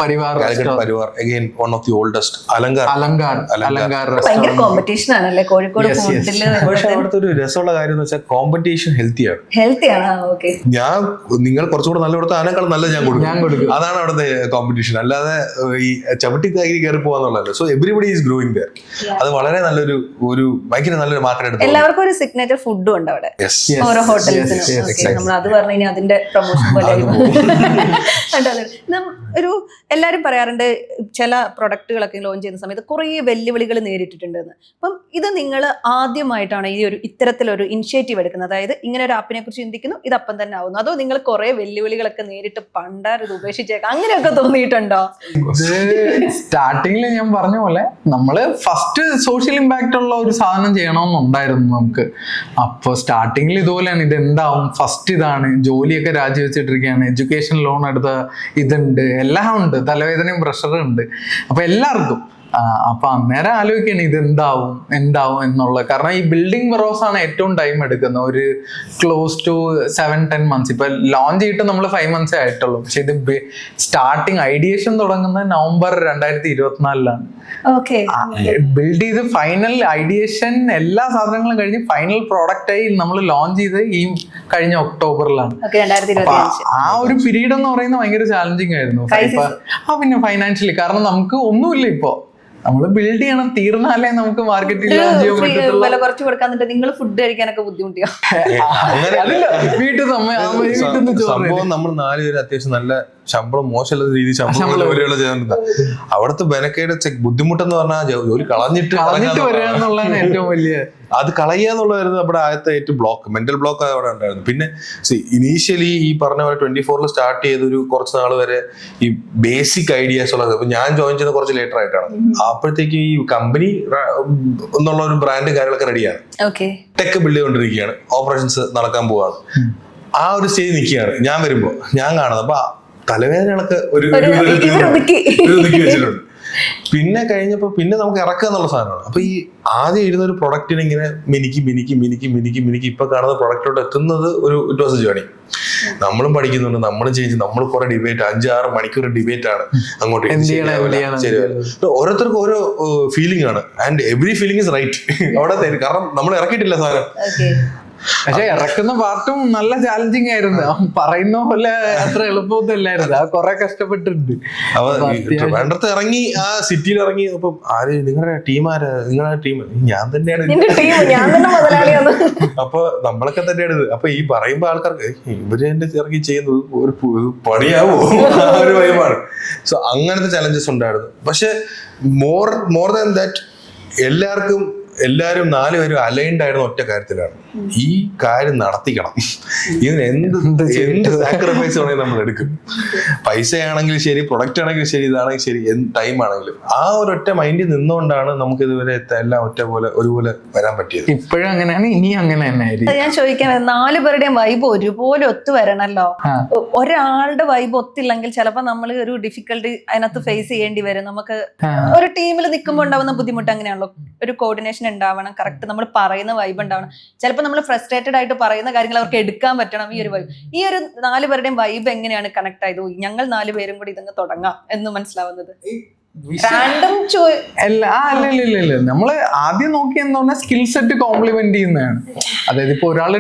Parivar again one of the oldest. Alankar ഭയങ്കര കോമ്പറ്റീഷൻ ആണല്ലേ കോഴിക്കോട് ഫുഡില്? പക്ഷെ അവിടുത്തെ ഒരു രസമുള്ള കാര്യം എന്ന് വെച്ചാൽ കോമ്പറ്റീഷൻ ഹെൽത്തിയാണ്. ഹെൽത്തിയാണ്. ഓക്കെ, നിങ്ങൾ കുറച്ചുകൂടെ നല്ല കൊടുത്ത അതിനേക്കാൾ നല്ല ഞാൻ കൊടുക്കും. അതാണ് അവിടുത്തെ കോമ്പറ്റീഷൻ. അല്ലാതെ ഈ ചവിട്ടിക്കാരി കയറി പോകാന്നുള്ളതല്ല. So everybody is growing there. അത് വളരെ നല്ലൊരു ഭയങ്കര നല്ലൊരു മാർക്കറ്റ് എടുത്തു. എല്ലാവർക്കും ഒരു സിഗ്നേച്ചർ ഫുഡും ഉണ്ട് അവിടെ, ഓരോ ഹോട്ടൽസിനും. നമ്മൾ അത് പറഞ്ഞു കഴിഞ്ഞാൽ അതിന്റെ പ്രൊമോഷൻ പോലെ ഒരു എല്ലാരും പറയാറുണ്ട് ചില പ്രൊഡക്റ്റുകളൊക്കെ ലോഞ്ച് ചെയ്യുന്ന സമയത്ത് കുറേ വെല്ലുവിളികൾ നേരിട്ടിട്ടുണ്ടെന്ന്. അപ്പം ഇത് നിങ്ങൾ ആദ്യമായിട്ടാണ് ഈ ഒരു ഇത്തരത്തിലൊരു ഇനിഷ്യേറ്റീവ് എടുക്കുന്നത്? അതായത് ഇങ്ങനെ ഒരു ആപ്പിനെ കുറിച്ച് ചിന്തിക്കുന്നു, ഇതപ്പം തന്നെ ആവുന്നു, അതോ നിങ്ങൾ കുറെ വെല്ലുവിളികളൊക്കെ നേരിട്ട് പണ്ടാരത് ഉപേക്ഷിച്ചേക്കാം അങ്ങനെയൊക്കെ തോന്നിയിട്ടുണ്ടോ? സ്റ്റാർട്ടിങ്ങിൽ ഞാൻ പറഞ്ഞ പോലെ നമ്മള് ഫസ്റ്റ് സോഷ്യൽ ഇമ്പാക്റ്റ് ഉള്ള ഒരു സാധനം ചെയ്യണമെന്നുണ്ടായിരുന്നു നമുക്ക്. അപ്പോൾ സ്റ്റാർട്ടിങ്ങിൽ ഇതുപോലെയാണ്, ഇത് എന്താവും, ഫസ്റ്റ് ഇതാണ്, ജോലിയൊക്കെ രാജിവെച്ചിട്ടിരിക്കുകയാണ്, എഡ്യൂക്കേഷൻ ലോൺ എടുത്ത ഇതുണ്ട്, എല്ലാം ഉണ്ട്, തലവേദനയും പ്രഷറും ഉണ്ട്. അപ്പൊ എല്ലാവർക്കും അപ്പൊ അന്നേരം ആലോചിക്കണം ഇത് എന്താവും എന്നുള്ളത്. കാരണം ഈ ബിൽഡിംഗ് പ്രോസസ് ആണ് ഏറ്റവും ടൈം എടുക്കുന്നത്. ഒരു ക്ലോസ് ടു 7-10 months. ഇപ്പൊ ലോഞ്ച് ചെയ്തിട്ട് നമ്മൾ 5 months ആയിട്ടുള്ളൂ. പക്ഷെ ഇത് സ്റ്റാർട്ടിങ് ഐഡിയേഷൻ തുടങ്ങുന്നത് November 2024 ബിൽഡ് ചെയ്ത് ഫൈനൽ ഐഡിയേഷൻ എല്ലാ സാധനങ്ങളും കഴിഞ്ഞ് ഫൈനൽ പ്രോഡക്റ്റ് ആയി നമ്മൾ ലോഞ്ച് ചെയ്ത് ഈ കഴിഞ്ഞ ഒക്ടോബറിലാണ്. ആ ഒരു പീരീഡ് എന്ന് പറയുന്നത് ഭയങ്കര ചാലഞ്ചിങ് ആയിരുന്നു. പിന്നെ ഫൈനാൻഷ്യലി, കാരണം നമുക്ക് ഒന്നുമില്ല. ഇപ്പോ നമ്മൾ ബിൽഡ് ചെയ്യണം, തീർന്നാലേ നമുക്ക് മാർക്കറ്റിൽ വില കുറച്ച് കൊടുക്കാൻ. നിങ്ങൾ ഫുഡ് കഴിക്കാനൊക്കെ ബുദ്ധിമുട്ടിയോ? വീട്ടിൽ സംഭവം നമ്മൾ 4 പേര് അത്യാവശ്യം നല്ല ശമ്പളം, മോശമല്ലാത്ത രീതിയിൽ ശമ്പളം ജോലികൾ ചെയ്യുന്നുണ്ട്. അവിടുത്തെ ബെനക്കേട് ബുദ്ധിമുട്ടെന്ന് പറഞ്ഞാൽ ജോലി കളഞ്ഞിട്ട് വരിക എന്നുള്ളതാണ് ഏറ്റവും വലിയ. അത് കളയുക എന്നുള്ളതായിരുന്നു നമ്മുടെ ആദ്യത്തെ ഏറ്റവും മെന്റൽ ബ്ലോക്ക് അവിടെ ഉണ്ടായിരുന്നു. പിന്നെ ഇനീഷ്യലി ഈ പറഞ്ഞ പോലെ 24 സ്റ്റാർട്ട് ചെയ്തൊരു കുറച്ച് നാൾ വരെ ഈ ബേസിക് ഐഡിയാസ് ഉള്ളത്. അപ്പൊ ഞാൻ ജോയിൻ ചെയ്ത് കുറച്ച് ലേറ്റർ ആയിട്ടാണ്. അപ്പോഴത്തേക്ക് ഈ കമ്പനി എന്നുള്ള ഒരു ബ്രാൻഡ് കാര്യങ്ങളൊക്കെ റെഡിയാണ്, ടെക് ബിൽഡ് ചെയ്തുകൊണ്ടിരിക്കുകയാണ്, ഓപ്പറേഷൻസ് നടക്കാൻ പോവാണ്. ആ ഒരു സ്റ്റേജ് നിൽക്കുകയാണ് ഞാൻ വരുമ്പോ ഞാൻ കാണുന്നത്. അപ്പൊ തലവേദനകളൊക്കെ ഒരു ഒതുക്കി വെച്ചിട്ടുണ്ട്. പിന്നെ കഴിഞ്ഞപ്പോ പിന്നെ നമുക്ക് ഇറക്കുക എന്നുള്ള സാധനമാണ്. അപ്പൊ ഈ ആദ്യം ഇരുന്ന ഒരു പ്രൊഡക്റ്റിനെ ഇങ്ങനെ മിനിക്ക് ഇപ്പൊ കാണുന്ന പ്രൊഡക്റ്റോട്ട് എത്തുന്നത് ഇറ്റ് വാസ് എ ജേർണി. നമ്മളും പഠിക്കുന്നുണ്ട്, നമ്മളും ചേഞ്ച്, നമ്മൾ കുറെ ഡിബേറ്റ്, 5-6 മണിക്കൂർ ഡിബേറ്റ് ആണ് അങ്ങോട്ട്. ഓരോരുത്തർക്കും ഓരോ ഫീലിംഗ് ആണ്, and every feeling is right അവിടെ. കാരണം നമ്മൾ ഇറക്കിയിട്ടില്ല സാധനം. പക്ഷെ ഇറക്കുന്ന പാർട്ടും നല്ല ചാലഞ്ചിങ് ആയിരുന്നു. പറയുന്ന പോലെ അത്ര എളുപ്പമൊന്നുമില്ലായിരുന്നു. ആ കുറെ കഷ്ടപ്പെട്ടിട്ടുണ്ട്. വേണ്ടത്ത് ഇറങ്ങി, ആ സിറ്റിയിൽ ഇറങ്ങി. അപ്പം നിങ്ങളുടെ ടീം ആരാ? നിങ്ങളുടെ ടീം ഞാൻ തന്നെയാണ്. അപ്പൊ നമ്മളൊക്കെ തന്നെയാണ് ഇത്. അപ്പൊ ഈ പറയുമ്പോ ആൾക്കാർക്ക് ഇവര് എന്റെ ഇറങ്ങി ചെയ്യുന്നത് ഒരു പണിയാവോ ഒരു വൈബാണ്. സോ അങ്ങനത്തെ ചലഞ്ചസ് ഉണ്ടായിരുന്നു. പക്ഷെ മോർ ദാൻ ദാറ്റ് എല്ലാരും 4 പേരും അലൈൻഡ് ആയിരുന്ന ഒറ്റ കാര്യത്തിലാണ്, ഈ കാര്യം നടത്തിക്കണം. ഇതിന് എന്ത് സാക്രിഫൈസ് വേണമെങ്കിൽ നമ്മൾ എടുക്കും. പൈസ ആണെങ്കിലും ശരി, പ്രൊഡക്റ്റ് ആണെങ്കിലും ശരി, ഇതാണെങ്കിൽ ശരി, ടൈം ആണെങ്കിലും. ആ ഒരൊറ്റ മൈൻഡിൽ നിന്നുകൊണ്ടാണ് നമുക്ക് ഇതുവരെ എല്ലാം ഒരുപോലെ വരാൻ പറ്റിയത്. ഇപ്പോഴും അങ്ങനെയാണ്, ഇനി അങ്ങനെ തന്നെ. ഞാൻ ചോദിക്കാൻ 4 പേരുടെയും വൈബ് ഒരുപോലെ ഒത്തു വരണല്ലോ. ഒരാളുടെ വൈബ് ഒത്തില്ലെങ്കിൽ ചിലപ്പോ നമ്മൾ ഒരു ഡിഫിക്കൽട്ടി അതിനകത്ത് ഫേസ് ചെയ്യേണ്ടി വരും. നമുക്ക് ഒരു ടീമിൽ നിൽക്കുമ്പോൾ ഉണ്ടാവുന്ന ബുദ്ധിമുട്ട് അങ്ങനെയാണല്ലോ. ഒരു കോർഡിനേഷൻ ഉണ്ടാവണം, കറക്റ്റ് നമ്മൾ പറയുന്ന വൈബ് ഉണ്ടാവണം. ചിലപ്പോൾ നമ്മൾ ഫ്രസ്ട്രേറ്റഡ് ആയിട്ട് പറയുന്ന കാര്യങ്ങൾ അവർക്ക് എടുക്കാൻ പറ്റണം. ഈ ഒരു വൈബ്, ഈ ഒരു 4 പേരുടെയും വൈബ് എങ്ങനെയാണ് കണക്ട് ആയത്? ഞങ്ങൾ 4 പേരും കൂടി ഇതങ്ങ് തുടങ്ങാം എന്ന് മനസ്സിലാവുന്നത്? നമ്മള് ആദ്യം നോക്കിയെന്ന് പറഞ്ഞാൽ സ്കിൽ സെറ്റ് കോംപ്ലിമെന്റ് ചെയ്യുന്നതാണ്. അതായത് ഇപ്പൊ ഒരാള്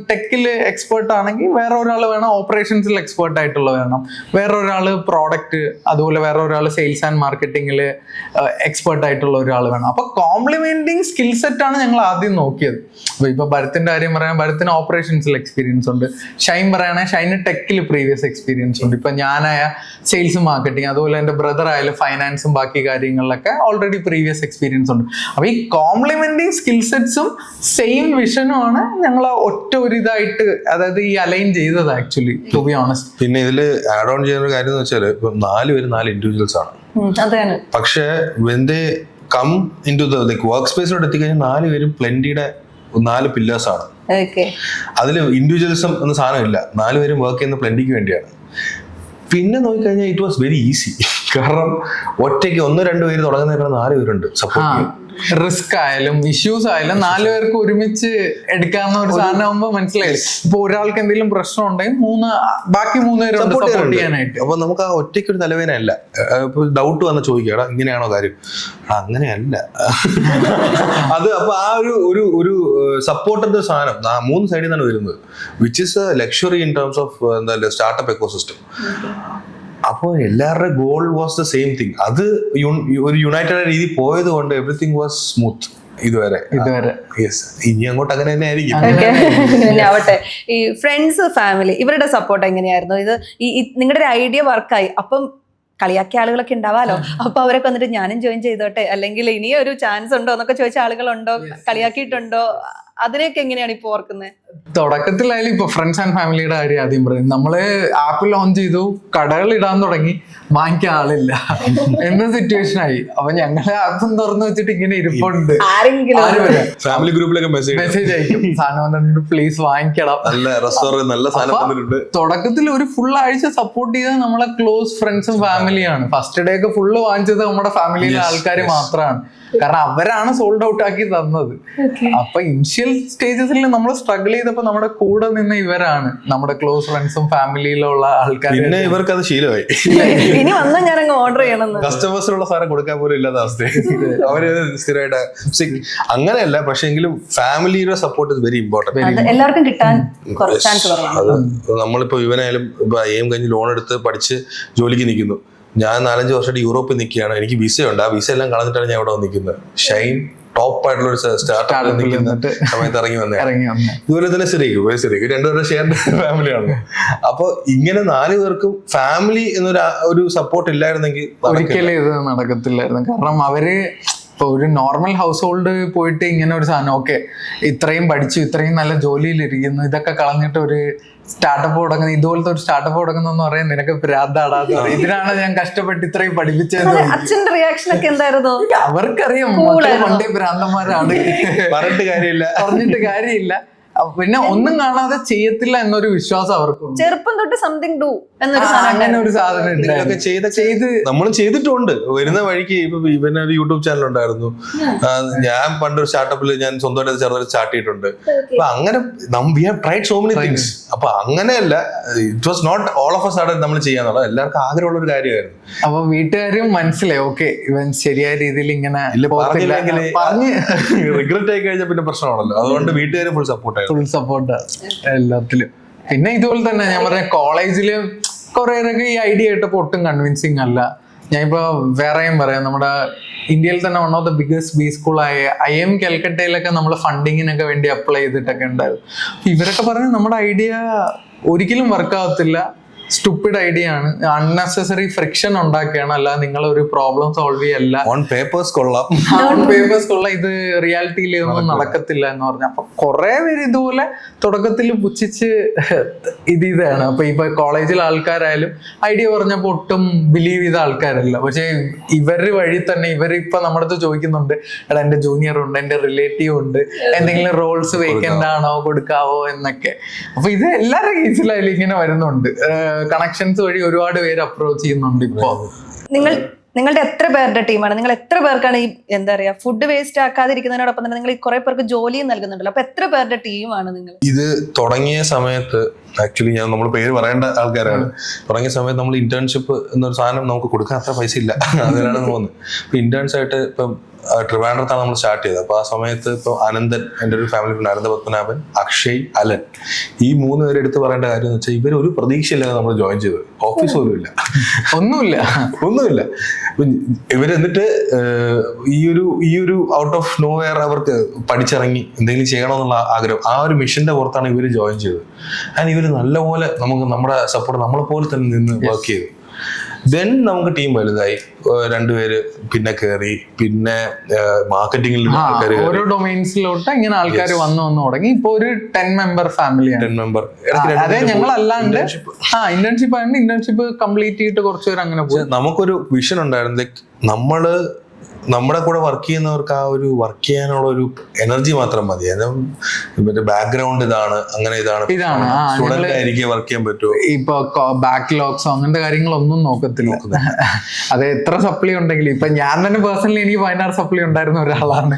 ടെക്കിൽ എക്സ്പേർട്ട് ആണെങ്കിൽ വേറെ ഒരാൾ വേണം, ഓപ്പറേഷൻസിൽ എക്സ്പേർട്ട് ആയിട്ടുള്ള വേണം, വേറെ ഒരാള് പ്രോഡക്റ്റ്, അതുപോലെ വേറെ ഒരാൾ സെയിൽസ് ആൻഡ് മാർക്കറ്റിംഗിൽ എക്സ്പേർട്ട് ആയിട്ടുള്ള ഒരാൾ വേണം. അപ്പൊ കോംപ്ലിമെന്റിങ് സ്കിൽ സെറ്റ് ആണ് ഞങ്ങൾ ആദ്യം നോക്കിയത്. അപ്പൊ ഇപ്പൊ ഭരത്തിന്റെ കാര്യം പറയാൻ, ഭരത്തിന് ഓപ്പറേഷൻസിൽ എക്സ്പീരിയൻസ് ഉണ്ട്. ഷൈൻ പറയുകയാണെങ്കിൽ ഷൈന് ടെക്കിൽ പ്രീവിയസ് എക്സ്പീരിയൻസ് ഉണ്ട്. ഇപ്പൊ ഞാനായ സെയിൽസ് മാർക്കറ്റിംഗ്, അതുപോലെ എന്റെ ബ്രദർ ആയാലും ആയാലും ഫൈനാൻസും ബാക്കി കാര്യങ്ങളിലൊക്കെ ഓൾറെഡി പ്രീവിയസ് എക്സ്പീരിയൻസ് ഉണ്ട്. അപ്പൊ ഈ കോംപ്ലിമെന്റിങ് സ്കിൽ സെറ്റ്സും സെയിം വിഷനും ആണ് ഞങ്ങൾ ഒറ്റ ഒരു ഇതായിട്ട്, അതായത് ഈ അലൈൻ ചെയ്തത് ആക്ച്വലി, ടു ബി ഓണസ്റ്റ്. പിന്നെ ഇതിൽ ആഡ് ഓൺ ചെയ്യുന്ന ഒരു കാര്യം എന്ന് വെച്ചാൽ ഇപ്പൊ 4 പേര് 4 ഇൻഡിവിജ്വൽസ് ആണ്. പക്ഷേ when they come into the work സ്പേസിലോട്ട് എത്തിക്കഴിഞ്ഞാൽ 4 പേരും പ്ലെന്റിയുടെ 4 പില്ലേഴ്സ് ആണ്. അതിൽ ഇൻഡിവിജ്വലിസം എന്ന സാധനം ഇല്ല. 4 പേരും വർക്ക് ചെയ്യുന്ന പ്ലെന്റിക്ക് വേണ്ടിയാണ്. പിന്നെ നോക്കിക്കഴിഞ്ഞാൽ ഇറ്റ് വാസ് വെരി ഈസി. കാരണം ഒറ്റയ്ക്ക് 1-2 പേര് തുടങ്ങുന്നതിനാണ് 4 പേരുണ്ട് സപ്പോർട്ട് ചെയ്യാൻ. റിസ്ക് ആയാലും ഇഷ്യൂസ് ആയാലും 4 പേർക്ക് ഒരുമിച്ച് എടുക്കാവുന്ന ഒരു സാധനം ആകുമ്പോൾ മനസ്സിലായി. ഇപ്പൊ ഒരാൾക്ക് എന്തെങ്കിലും പ്രശ്നം ഉണ്ടെങ്കിൽ ബാക്കി 3 പേരുണ്ട് സപ്പോർട്ട് ചെയ്യാനായിട്ട്. അപ്പൊ നമുക്ക് ആ ഒറ്റയ്ക്ക് ഒരു തലവേന അല്ല. ഇപ്പൊ ഡൗട്ട് വന്ന് ചോദിക്കുക, ഇങ്ങനെയാണോ കാര്യം? അങ്ങനെയല്ല അത്. അപ്പൊ ആ ഒരു സപ്പോർട്ടിന്റെ സാധനം 3 സൈഡിൽ നിന്നാണ് വരുന്നത്, which is A luxury in terms of എന്താ സ്റ്റാർട്ടപ്പ് എക്കോസിസ്റ്റം. അപ്പോൾ എല്ലാവരുടെ goal was the same thing. അത് ഒരു യുണൈറ്റഡ് രീതി പോയത് കൊണ്ട് എവറിത്തിങ് വാസ് സ്മൂത്ത് ഇതുവരെ. യെസ്, ഇനി അങ്ങോട്ട് അങ്ങനെ തന്നെ ആയിരിക്കും. ആവട്ടെ. ഈ ഫ്രണ്ട്സ്, ഫാമിലി, ഇവരുടെ സപ്പോർട്ട് എങ്ങനെയായിരുന്നു? ഇത് നിങ്ങളുടെ ഒരു ഐഡിയ വർക്കായി, അപ്പം കളിയാക്കിയ ആളുകളൊക്കെ ഉണ്ടാവാലോ, അപ്പൊ അവരൊക്കെ വന്നിട്ട് ഞാനും ജോയിൻ ചെയ്തോട്ടെ, അല്ലെങ്കിൽ ഇനി ഒരു ചാൻസ് ഉണ്ടോ എന്നൊക്കെ ചോദിച്ച ആളുകളുണ്ടോ? കളിയാക്കിയിട്ടുണ്ടോ? അതിനെയൊക്കെ എങ്ങനെയാണ് ഇപ്പൊ ഓർക്കുന്നത്? തുടക്കത്തിലായാലും ഇപ്പൊ ഫ്രണ്ട്സ് ആൻഡ് ഫാമിലിയുടെ കാര്യം ആദ്യം പറയും. നമ്മള് ആപ്പ് ലോഞ്ച് ചെയ്തു, കടകൾ ഇടാൻ തുടങ്ങി, വാങ്ങിക്കാൻ ആളില്ല എന്ന സിറ്റുവേഷൻ ആയി. അപ്പൊ ഞങ്ങള് ആപ്പും തുറന്നു വെച്ചിട്ട് ഇങ്ങനെ ഇരിപ്പുണ്ട്, ഫാമിലി ഗ്രൂപ്പിലൊക്കെ മെസ്സേജ് അയക്കും, സാധനം പ്ലീസ് വാങ്ങിക്കണം. തുടക്കത്തിൽ ഒരു ഫുൾ ആഴ്ച സപ്പോർട്ട് ചെയ്തത് നമ്മളെ ക്ലോസ് ഫ്രണ്ട്സും ഫാമിലിയാണ്. ഫസ്റ്റ് ഡേ ഒക്കെ ഫുള്ള് വാങ്ങിച്ചത് നമ്മുടെ ഫാമിലിയിലെ ആൾക്കാർ മാത്രമാണ്. കാരണം അവരാണ് സോൾഡ് ഔട്ട് ആക്കി തന്നത്. അപ്പൊ ഇനിഷ്യൽ സ്റ്റേജസിൽ നമ്മൾ സ്ട്രഗിൾ ചെയ്തപ്പോ നമ്മുടെ കൂടെ നിന്ന് ഇവരാണ്, നമ്മുടെ ക്ലോസ് ഫ്രണ്ട്സും ഫാമിലിയിലുള്ള ആൾക്കാർ. പിന്നെ ഇവർക്ക് അത് ശീലമായി. ഇനി വന്നാൽ ഞാൻ അങ്ങ് ഓർഡർ ചെയ്യണം. കസ്റ്റമേഴ്സിനുള്ള സാധനം കൊടുക്കാൻ പോലും ഇല്ലാത്ത അവസ്ഥ. അവര് സ്ഥിരമായിട്ട് അങ്ങനെയല്ല, പക്ഷെ എങ്കിലും ഫാമിലിയുടെ സപ്പോർട്ട് ഇസ് വെരി ഇമ്പോർട്ടന്റ്. എല്ലാവർക്കും കിട്ടാൻ ചാൻസ് കുറവാണ്. നമ്മളിപ്പോ ഇവനായാലും എയിം കഴിഞ്ഞ് ലോൺ എടുത്ത് പഠിച്ച് ജോലിക്ക് നിൽക്കുന്നു. ഞാൻ 4-5 വർഷമായിട്ട് യൂറോപ്പിൽ നിൽക്കുകയാണ്. എനിക്ക് വിസയുണ്ട്. ആ വിസ എല്ലാം കളഞ്ഞിട്ടാണ് ഞാൻ ഇവിടെ വന്നിരിക്കുന്നത്. ഷൈൻ ടോപ്പ് ആയിട്ടുള്ള ഒരു സ്റ്റാർട്ടപ്പിൽ നിൽക്കുന്ന സമയത്ത് ഇറങ്ങി വന്നേ. ഇതുപോലെ തന്നെ ശരിക്കും 2 പേരുടെ ഷെയർ ഫാമിലിയാണ്. അപ്പൊ ഇങ്ങനെ 4 പേർക്കും ഫാമിലി എന്നൊരു സപ്പോർട്ട് ഇല്ലായിരുന്നെങ്കിൽ ഒരിക്കലും ഇത് നടക്കത്തില്ലായിരുന്നു. കാരണം അവര് ഇപ്പൊ ഒരു നോർമൽ ഹൗസ് ഹോൾഡ് പോയിട്ട് ഇങ്ങനെ ഒരു സാധനം, ഓക്കെ ഇത്രയും പഠിച്ചു, ഇത്രയും നല്ല ജോലിയിലിരിക്കുന്നു, ഇതൊക്കെ കളഞ്ഞിട്ട് ഒരു സ്റ്റാർട്ടപ്പ് തുടങ്ങുന്നത്, ഇതുപോലത്തെ ഒരു സ്റ്റാർട്ടപ്പ് തുടങ്ങുന്നെന്ന് പറയാൻ നിനക്ക് ഭ്രാന്താടാന്ന് പറയും. ഇതിനാണ് ഞാൻ കഷ്ടപ്പെട്ട് ഇത്രയും പഠിപ്പിച്ചത്. അച്ഛന്റെ റിയാക്ഷൻ ഒക്കെ എന്തായിരുന്നു? അവർക്കറിയാം പണ്ടേ ഭ്രാന്തന്മാരാണ്, പറഞ്ഞിട്ട് കാര്യമില്ല. പിന്നെ ഒന്നും കാണാതെ ചെയ്യത്തില്ല എന്നൊരു വിശ്വാസം അവർക്കുണ്ട്. ചെറുപ്പം തൊട്ട് സംതിങ് ഡു അങ്ങനെ ഒരു സാധനം നമ്മളും ചെയ്തിട്ടുണ്ട്. വരുന്ന വഴിക്ക് ഇപ്പൊ ഇവനൊരു യൂട്യൂബ് ചാനൽ ഉണ്ടായിരുന്നു. ഞാൻ പണ്ടൊരു സ്റ്റാർട്ടപ്പിൽ ഞാൻ സ്വന്തമായിട്ട് ചെറുതായിട്ട് സ്റ്റാർട്ട് ചെയ്തിട്ടുണ്ട്. അപ്പൊ അങ്ങനെ we have tried so many things. അപ്പൊ അങ്ങനെയല്ല, it was not all of a sudden നമ്മൾ ചെയ്യാന്നുള്ളത് എല്ലാവർക്കും ആഗ്രഹമുള്ള ഒരു കാര്യമായിരുന്നു. അപ്പൊ വീട്ടുകാരും മനസ്സിലായി, ഓക്കെ ഇവൻ ശരിയായ രീതിയിൽ ഇങ്ങനെ റിഗ്രറ്റ് ആയി കഴിഞ്ഞാൽ പിന്നെ പ്രശ്നമാണല്ലോ. അതുകൊണ്ട് വീട്ടുകാരും ഫുൾ സപ്പോർട്ടായിരുന്നു. ഫുൾ സപ്പോർട്ട് എല്ലാത്തിലും. പിന്നെ ഇതുപോലെ തന്നെ ഞാൻ പറഞ്ഞ കോളേജില് കുറെ പേരൊക്കെ ഈ ഐഡിയ ആയിട്ടപ്പോ ഒട്ടും കൺവിൻസിങ് അല്ല. ഞാനിപ്പോ വേറെയും പറയാം, നമ്മുടെ ഇന്ത്യയിൽ തന്നെ one of the biggest B സ്കൂളായ IIM കൽക്കട്ടയിലൊക്കെ നമ്മൾ ഫണ്ടിങ്ങിനൊക്കെ വേണ്ടി അപ്ലൈ ചെയ്തിട്ടൊക്കെ ഉണ്ടായിരുന്നു. ഇവരൊക്കെ പറഞ്ഞ് നമ്മുടെ ഐഡിയ ഒരിക്കലും വർക്കാവത്തില്ല, സ്റ്റുപ്പിഡ് ഐഡിയ ആണ്, അൺനെസസറി ഫ്രിക്ഷൻ ഉണ്ടാക്കുകയാണ്, അല്ലാതെ നിങ്ങൾ ഒരു പ്രോബ്ലം സോൾവ് ചെയ്യല്ല, ഓൺ പേപ്പേഴ്സ് കൊള്ളാം, ഇത് റിയാലിറ്റിയിൽ ഒന്നും നടക്കത്തില്ല എന്ന് പറഞ്ഞു. അപ്പൊ കുറെ പേര് ഇതുപോലെ തുടക്കത്തിൽ പുച്ഛിച്ച് ഇതാണ്. അപ്പൊ ഇപ്പൊ കോളേജിലെ ആൾക്കാരായാലും ഐഡിയ പറഞ്ഞപ്പോ ഒട്ടും ബിലീവ് ചെയ്ത ആൾക്കാരല്ല. പക്ഷെ ഇവര് വഴി തന്നെ ഇവരിപ്പൊ നമ്മുടെ അടുത്ത് ചോദിക്കുന്നുണ്ട്, എടാ എന്റെ ജൂനിയർ ഉണ്ട്, എന്റെ റിലേറ്റീവ് ഉണ്ട്, എന്തെങ്കിലും റോൾസ് വേക്കന്റ് ആണോ കൊടുക്കാവോ എന്നൊക്കെ. അപ്പൊ ഇത് എല്ലാവരുടെ കേസിലായാലും ഇങ്ങനെ വരുന്നുണ്ട്. കണക്ഷൻസ് വഴി ഒരുപാട് പേര് അപ്രോച്ച് ചെയ്യുന്നുണ്ട്. ഇപ്പോ നിങ്ങളുടെ എത്ര പേരുടെ ടീമാണ്? നിങ്ങൾ എത്ര പേർക്കാണ് ഈ എന്താ പറയാ ഫുഡ് വേസ്റ്റ് ആക്കാതിരിക്കുന്നതിനോടൊപ്പം തന്നെ നിങ്ങൾ കുറെ പേർക്ക് ജോലിയും നൽകുന്നുണ്ടല്ലോ. അപ്പൊ എത്ര പേരുടെ ടീമാണ് നിങ്ങൾ? ഇത് തുടങ്ങിയ സമയത്ത് ആക്ച്വലി നമ്മൾ പേര് പറയേണ്ട ആൾക്കാരാണ്. തുടങ്ങിയ സമയത്ത് നമ്മൾ ഇന്റേൺഷിപ്പ് എന്നൊരു സാധനം നമുക്ക് കൊടുക്കാൻ അത്ര പൈസ ഇല്ല, അതിനാണ് തോന്നുന്നത്. ഇപ്പൊ ഇന്റേൺസ് ആയിട്ട് ഇപ്പം ട്രിവാൻഡ്രത്താണ് നമ്മൾ സ്റ്റാർട്ട് ചെയ്തത്. അപ്പൊ ആ സമയത്ത് ഇപ്പൊ അനന്തൻ, എൻ്റെ ഒരു ഫാമിലി ഫ്രണ്ട് അനന്ത പത്മനാഭൻ, അക്ഷയ്, അലൻ, ഈ 3 പേര് എടുത്ത് പറയേണ്ട കാര്യം എന്ന് വെച്ചാൽ ഇവർ ഒരു പ്രതീക്ഷയില്ലാതെ നമ്മൾ ജോയിൻ ചെയ്തത്. ഓഫീസ് പോലും ഇല്ല, ഒന്നുമില്ല. ഇവരെന്നിട്ട് ഈ ഒരു ഔട്ട് ഓഫ് നോ വെയർ അവർക്ക് പഠിച്ചിറങ്ങി എന്തെങ്കിലും ചെയ്യണമെന്നുള്ള ആഗ്രഹം, ആ ഒരു മിഷന്റെ പുറത്താണ് ഇവർ ജോയിൻ ചെയ്തത്. ആൻഡ് ഇവർ നല്ലപോലെ നമുക്ക് നമ്മുടെ സപ്പോർട്ട് നമ്മളെ പോലെ തന്നെ നിന്ന് വർക്ക് ചെയ്തു. ദെൻ നമുക്ക് ടീം വലുതായി, 2 പേര് പിന്നെ കയറി, പിന്നെ മാർക്കറ്റിംഗിൽ ഓരോ ഡൊമൈൻസിലോട്ട് ഇങ്ങനെ ആൾക്കാർ വന്നു തുടങ്ങി. ഇപ്പൊ ഒരു 10 മെമ്പർ ഫാമിലിയാണ്. 10 മെമ്പർ. അതെ, ഞങ്ങളല്ലാണ്ട് ഇന്റേൺഷിപ്പ് ആയതുകൊണ്ട് ഇന്റേൺഷിപ്പ് കംപ്ലീറ്റ് ചെയ്തിട്ട് കുറച്ചുപേർ അങ്ങനെ പോയി. നമുക്കൊരു വിഷൻ ഉണ്ടായിരുന്നു, ലൈക്ക് നമ്മുടെ കൂടെ വർക്ക് ചെയ്യുന്നവർക്ക് ആ ഒരു വർക്ക് ചെയ്യാനുള്ള ഒരു എനർജി മാത്രം മതി. മറ്റേ ബാക്ക്ഗ്രൗണ്ട് ഇതാണ്, അങ്ങനെ ഇതാണ് സ്റ്റുഡന്റ് ആയിരിക്കും വർക്ക് ചെയ്യാൻ പറ്റുമോ, ഇപ്പൊ ബാക്ക്ലോഗ്സോ അങ്ങനത്തെ കാര്യങ്ങളൊന്നും നോക്കത്തില്ല. അത് എത്ര സപ്ലി ഉണ്ടെങ്കിലും, ഇപ്പൊ ഞാൻ തന്നെ പേഴ്സണലി എനിക്ക് 16 സപ്ലി ഉണ്ടായിരുന്ന ഒരാളാണ്.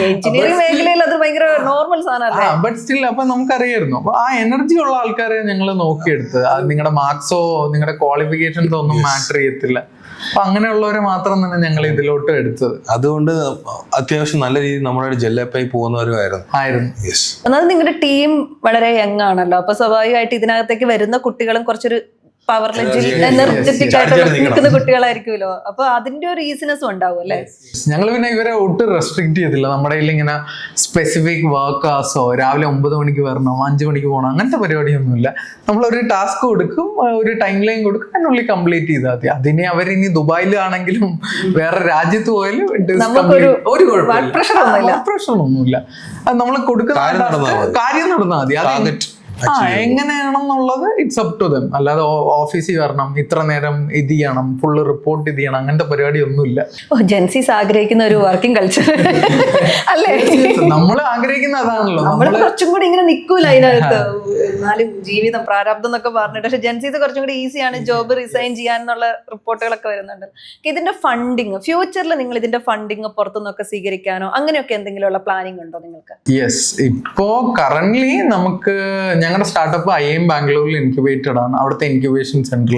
എഞ്ചിനീയറിംഗ് മേഖലയിൽ അത് ഭയങ്കര നോർമൽ സാധനമല്ലേ. ബട്ട് സ്റ്റിൽ അപ്പൊ നമുക്കറിയായിരുന്നു. അപ്പൊ ആ എനർജി ഉള്ള ആൾക്കാരെ ഞങ്ങൾ നോക്കിയെടുത്തത്. അത് നിങ്ങളുടെ മാർക്സോ നിങ്ങളുടെ ക്വാളിഫിക്കേഷൻസോ ഒന്നും മാറ്റർ ചെയ്യത്തില്ല. അപ്പൊ അങ്ങനെയുള്ളവരെ മാത്രം തന്നെ ഞങ്ങൾ ഇതിലോട്ട് എടുത്തത്. അതുകൊണ്ട് അത്യാവശ്യം നല്ല രീതിയിൽ നമ്മുടെ ജെല്ലപ്പായി പോകുന്നവരുമായിരുന്നു. ഒന്നാമത് നിങ്ങളുടെ ടീം വളരെ യങ് ആണല്ലോ, അപ്പൊ സ്വാഭാവികമായിട്ട് ഇതിനകത്തേക്ക് വരുന്ന കുട്ടികളും കുറച്ചൊരു പവർലെറ്റിൽ എനർജറ്റിക് ആയിട്ട് നിൽക്കുന്ന കുട്ടികളായിരിക്കുമല്ലോ. അപ്പൊ അതിന്റെ ഒരു ഈസിനെസ്സും ഉണ്ടാവും അല്ലെ. ഞങ്ങൾ പിന്നെ ഇവരെ ഒട്ടും റെസ്ട്രിക്ട് ചെയ്തില്ല. നമ്മുടെ കയ്യിൽ ഇങ്ങനെ സ്പെസിഫിക് വർക്കേഴ്സോ രാവിലെ 9 മണിക്ക് വരണം, 5 മണിക്ക് പോകണം, അങ്ങനത്തെ പരിപാടിയൊന്നുമില്ല. നമ്മളൊരു ടാസ്ക് കൊടുക്കും, ഒരു ടൈം ലൈൻ കൊടുക്കും, അതിനുള്ളിൽ കംപ്ലീറ്റ് ചെയ്താൽ മതി. അതിനെ അവരിനി ദുബായിലാണെങ്കിലും വേറെ രാജ്യത്ത് പോയാലും ഒരു പ്രശ്നമൊന്നുമില്ല. അത് നമ്മൾ കൊടുക്കുന്ന കാര്യം നടന്നാൽ മതി. അത് എങ്ങനെയാണെന്നുള്ളത് ഇറ്റ്സ് അപ് ടു ദം. അല്ലാതെ ഓഫീസിൽ വരണം, ഇത്ര നേരം ഇത് ചെയ്യണം, ഫുള്ള് റിപ്പോർട്ട് ഇത് ചെയ്യണം, അങ്ങനത്തെ പരിപാടി ഒന്നുമില്ല. ജെൻസീസ് ആഗ്രഹിക്കുന്ന ഒരു വർക്കിംഗ് കൾച്ചർ അല്ലേ. നമ്മൾ ആഗ്രഹിക്കുന്ന അതാണല്ലോ. നമ്മൾ കുറച്ചും കൂടി ഇങ്ങനെ നിൽക്കൂല അതിനകത്ത്, എന്നാലും ജീവിതം പ്രാരാബ്ദം എന്നൊക്കെ പറഞ്ഞിട്ട്. പക്ഷെ ജെൻസീസ് കുറച്ചും കൂടി ഈസിയാണ് ജോബ് റിസൈൻ ചെയ്യാനുള്ള റിപ്പോർട്ടുകളൊക്കെ വരുന്നുണ്ട്. ഇതിന്റെ ഫണ്ടിങ്, ഫ്യൂച്ചറിൽ നിങ്ങൾ ഇതിന്റെ ഫണ്ടിങ് പുറത്തുനിന്നൊക്കെ സ്വീകരിക്കാനോ അങ്ങനെയൊക്കെ എന്തെങ്കിലും ഉള്ള പ്ലാനിങ് ഉണ്ടോ നിങ്ങൾക്ക്? യെസ്, ഇപ്പോ കറന്റ്ലി നമുക്ക് ഞങ്ങളുടെ സ്റ്റാർട്ടപ്പ് IIM ബാംഗ്ലൂരിൽ ഇൻക്യുബേറ്റഡ് ആണ്. അവിടുത്തെ ഇൻക്യുബേഷൻ സെന്റർ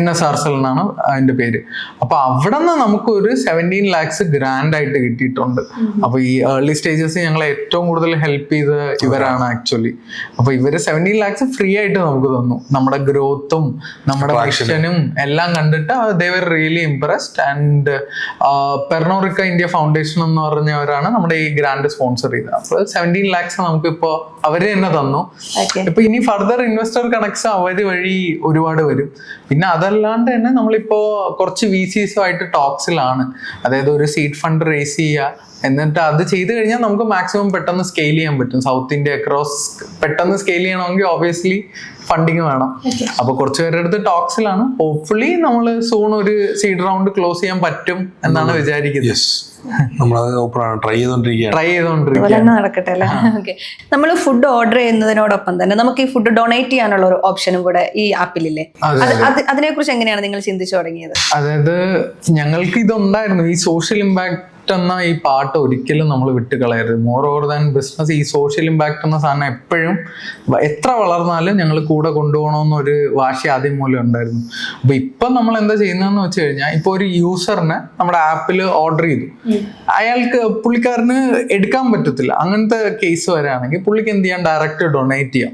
NSRCL എന്നാണ് അതിന്റെ പേര്. അപ്പൊ അവിടെ നിന്ന് നമുക്ക് ഒരു 17 lakhs ഗ്രാൻഡ് ആയിട്ട് കിട്ടിയിട്ടുണ്ട്. അപ്പൊ ഈ ഏർലി സ്റ്റേജസ് ഞങ്ങളെ ഏറ്റവും കൂടുതൽ ഹെൽപ്പ് ചെയ്ത ഇവരാണ് ആക്ച്വലി. അപ്പൊ ഇവര് 17 lakhs ഫ്രീ ആയിട്ട് നമുക്ക് തന്നു. നമ്മുടെ ഗ്രോത്തും നമ്മുടെ വിഷനും എല്ലാം കണ്ടിട്ട് they were really impressed. And Pernod Ricard India foundation എന്ന് പറഞ്ഞവരാണ് നമ്മുടെ ഈ ഗ്രാൻഡ് സ്പോൺസർ ചെയ്തത്. അപ്പൊ 17 lakhs നമുക്കിപ്പോ അവര് തന്നെ തന്നു. ഇപ്പൊ ഇനി ഫർദർ ഇൻവെസ്റ്റർ കണക്ട്സ് അവര് വഴി ഒരുപാട് വരും. പിന്നെ അതല്ലാണ്ട് തന്നെ നമ്മളിപ്പോ കുറച്ച് VCസുമായിട്ട് ടോക്സിലാണ്. അതായത് ഒരു സീഡ് ഫണ്ട് റേസ് ചെയ്യുക, എന്നിട്ട് അത് ചെയ്ത് കഴിഞ്ഞാൽ നമുക്ക് മാക്സിമം പെട്ടെന്ന് സ്കെയിൽ ചെയ്യാൻ പറ്റും. സൗത്ത് ഇന്ത്യ അക്രോസ് പെട്ടെന്ന് സ്കെയിൽ ചെയ്യണമെങ്കിൽ ഓബിയസ്ലി ഫണ്ടിങ് വേണം. അപ്പൊ കുറച്ച് പേരുടെ അടുത്ത് ടോക്സിലാണ്. ഹോപ്പ്ഫുള്ളി നമ്മൾ സൂൺ ഒരു സീഡ് റൗണ്ട് ക്ലോസ് ചെയ്യാൻ പറ്റും എന്നാണ് വിചാരിക്കുന്നത്. ട്രൈ ചെയ്തോണ്ടിരിക്കുകയാണ്. നടക്കട്ടെ അല്ലേ. ഓക്കെ, നമ്മൾ ഫുഡ് ഓർഡർ ചെയ്യുന്നതിനോടൊപ്പം തന്നെ നമുക്ക് ഈ ഫുഡ് ഡൊണേറ്റ് ചെയ്യാനുള്ള ഒരു ഓപ്ഷനും കൂടെ ഈ ആപ്പിലില്ലേ, അതിനെ കുറിച്ച് എങ്ങനെയാണ് നിങ്ങൾ ചിന്തിച്ചു തുടങ്ങിയത്? അതായത് ഞങ്ങൾക്ക് ഇതുണ്ടായിരുന്നു, ഈ സോഷ്യൽ ഇമ്പാക്ട് എന്ന ഈ പാട്ട് ഒരിക്കലും നമ്മൾ വിട്ടുകളയരുത്. മോർ ഓവർ ദാൻ ബിസിനസ്, ഈ സോഷ്യൽ ഇമ്പാക്ട് എന്ന സാധനം എപ്പോഴും എത്ര വളർന്നാലും ഞങ്ങൾ കൂടെ കൊണ്ടുപോകണമെന്നൊരു വാശി ആദ്യം മൂലം ഉണ്ടായിരുന്നു. അപ്പൊ ഇപ്പൊ നമ്മൾ എന്താ ചെയ്യുന്നതെന്ന് വെച്ച് കഴിഞ്ഞാൽ, ഇപ്പൊ ഒരു യൂസറിന് നമ്മുടെ ആപ്പിൽ ഓർഡർ ചെയ്തു, പുള്ളിക്കാരന് എടുക്കാൻ പറ്റത്തില്ല, അങ്ങനത്തെ കേസ് വരാണെങ്കിൽ പുള്ളിക്ക് എന്ത് ചെയ്യാം, ഡയറക്റ്റ് ഡൊണേറ്റ് ചെയ്യാം.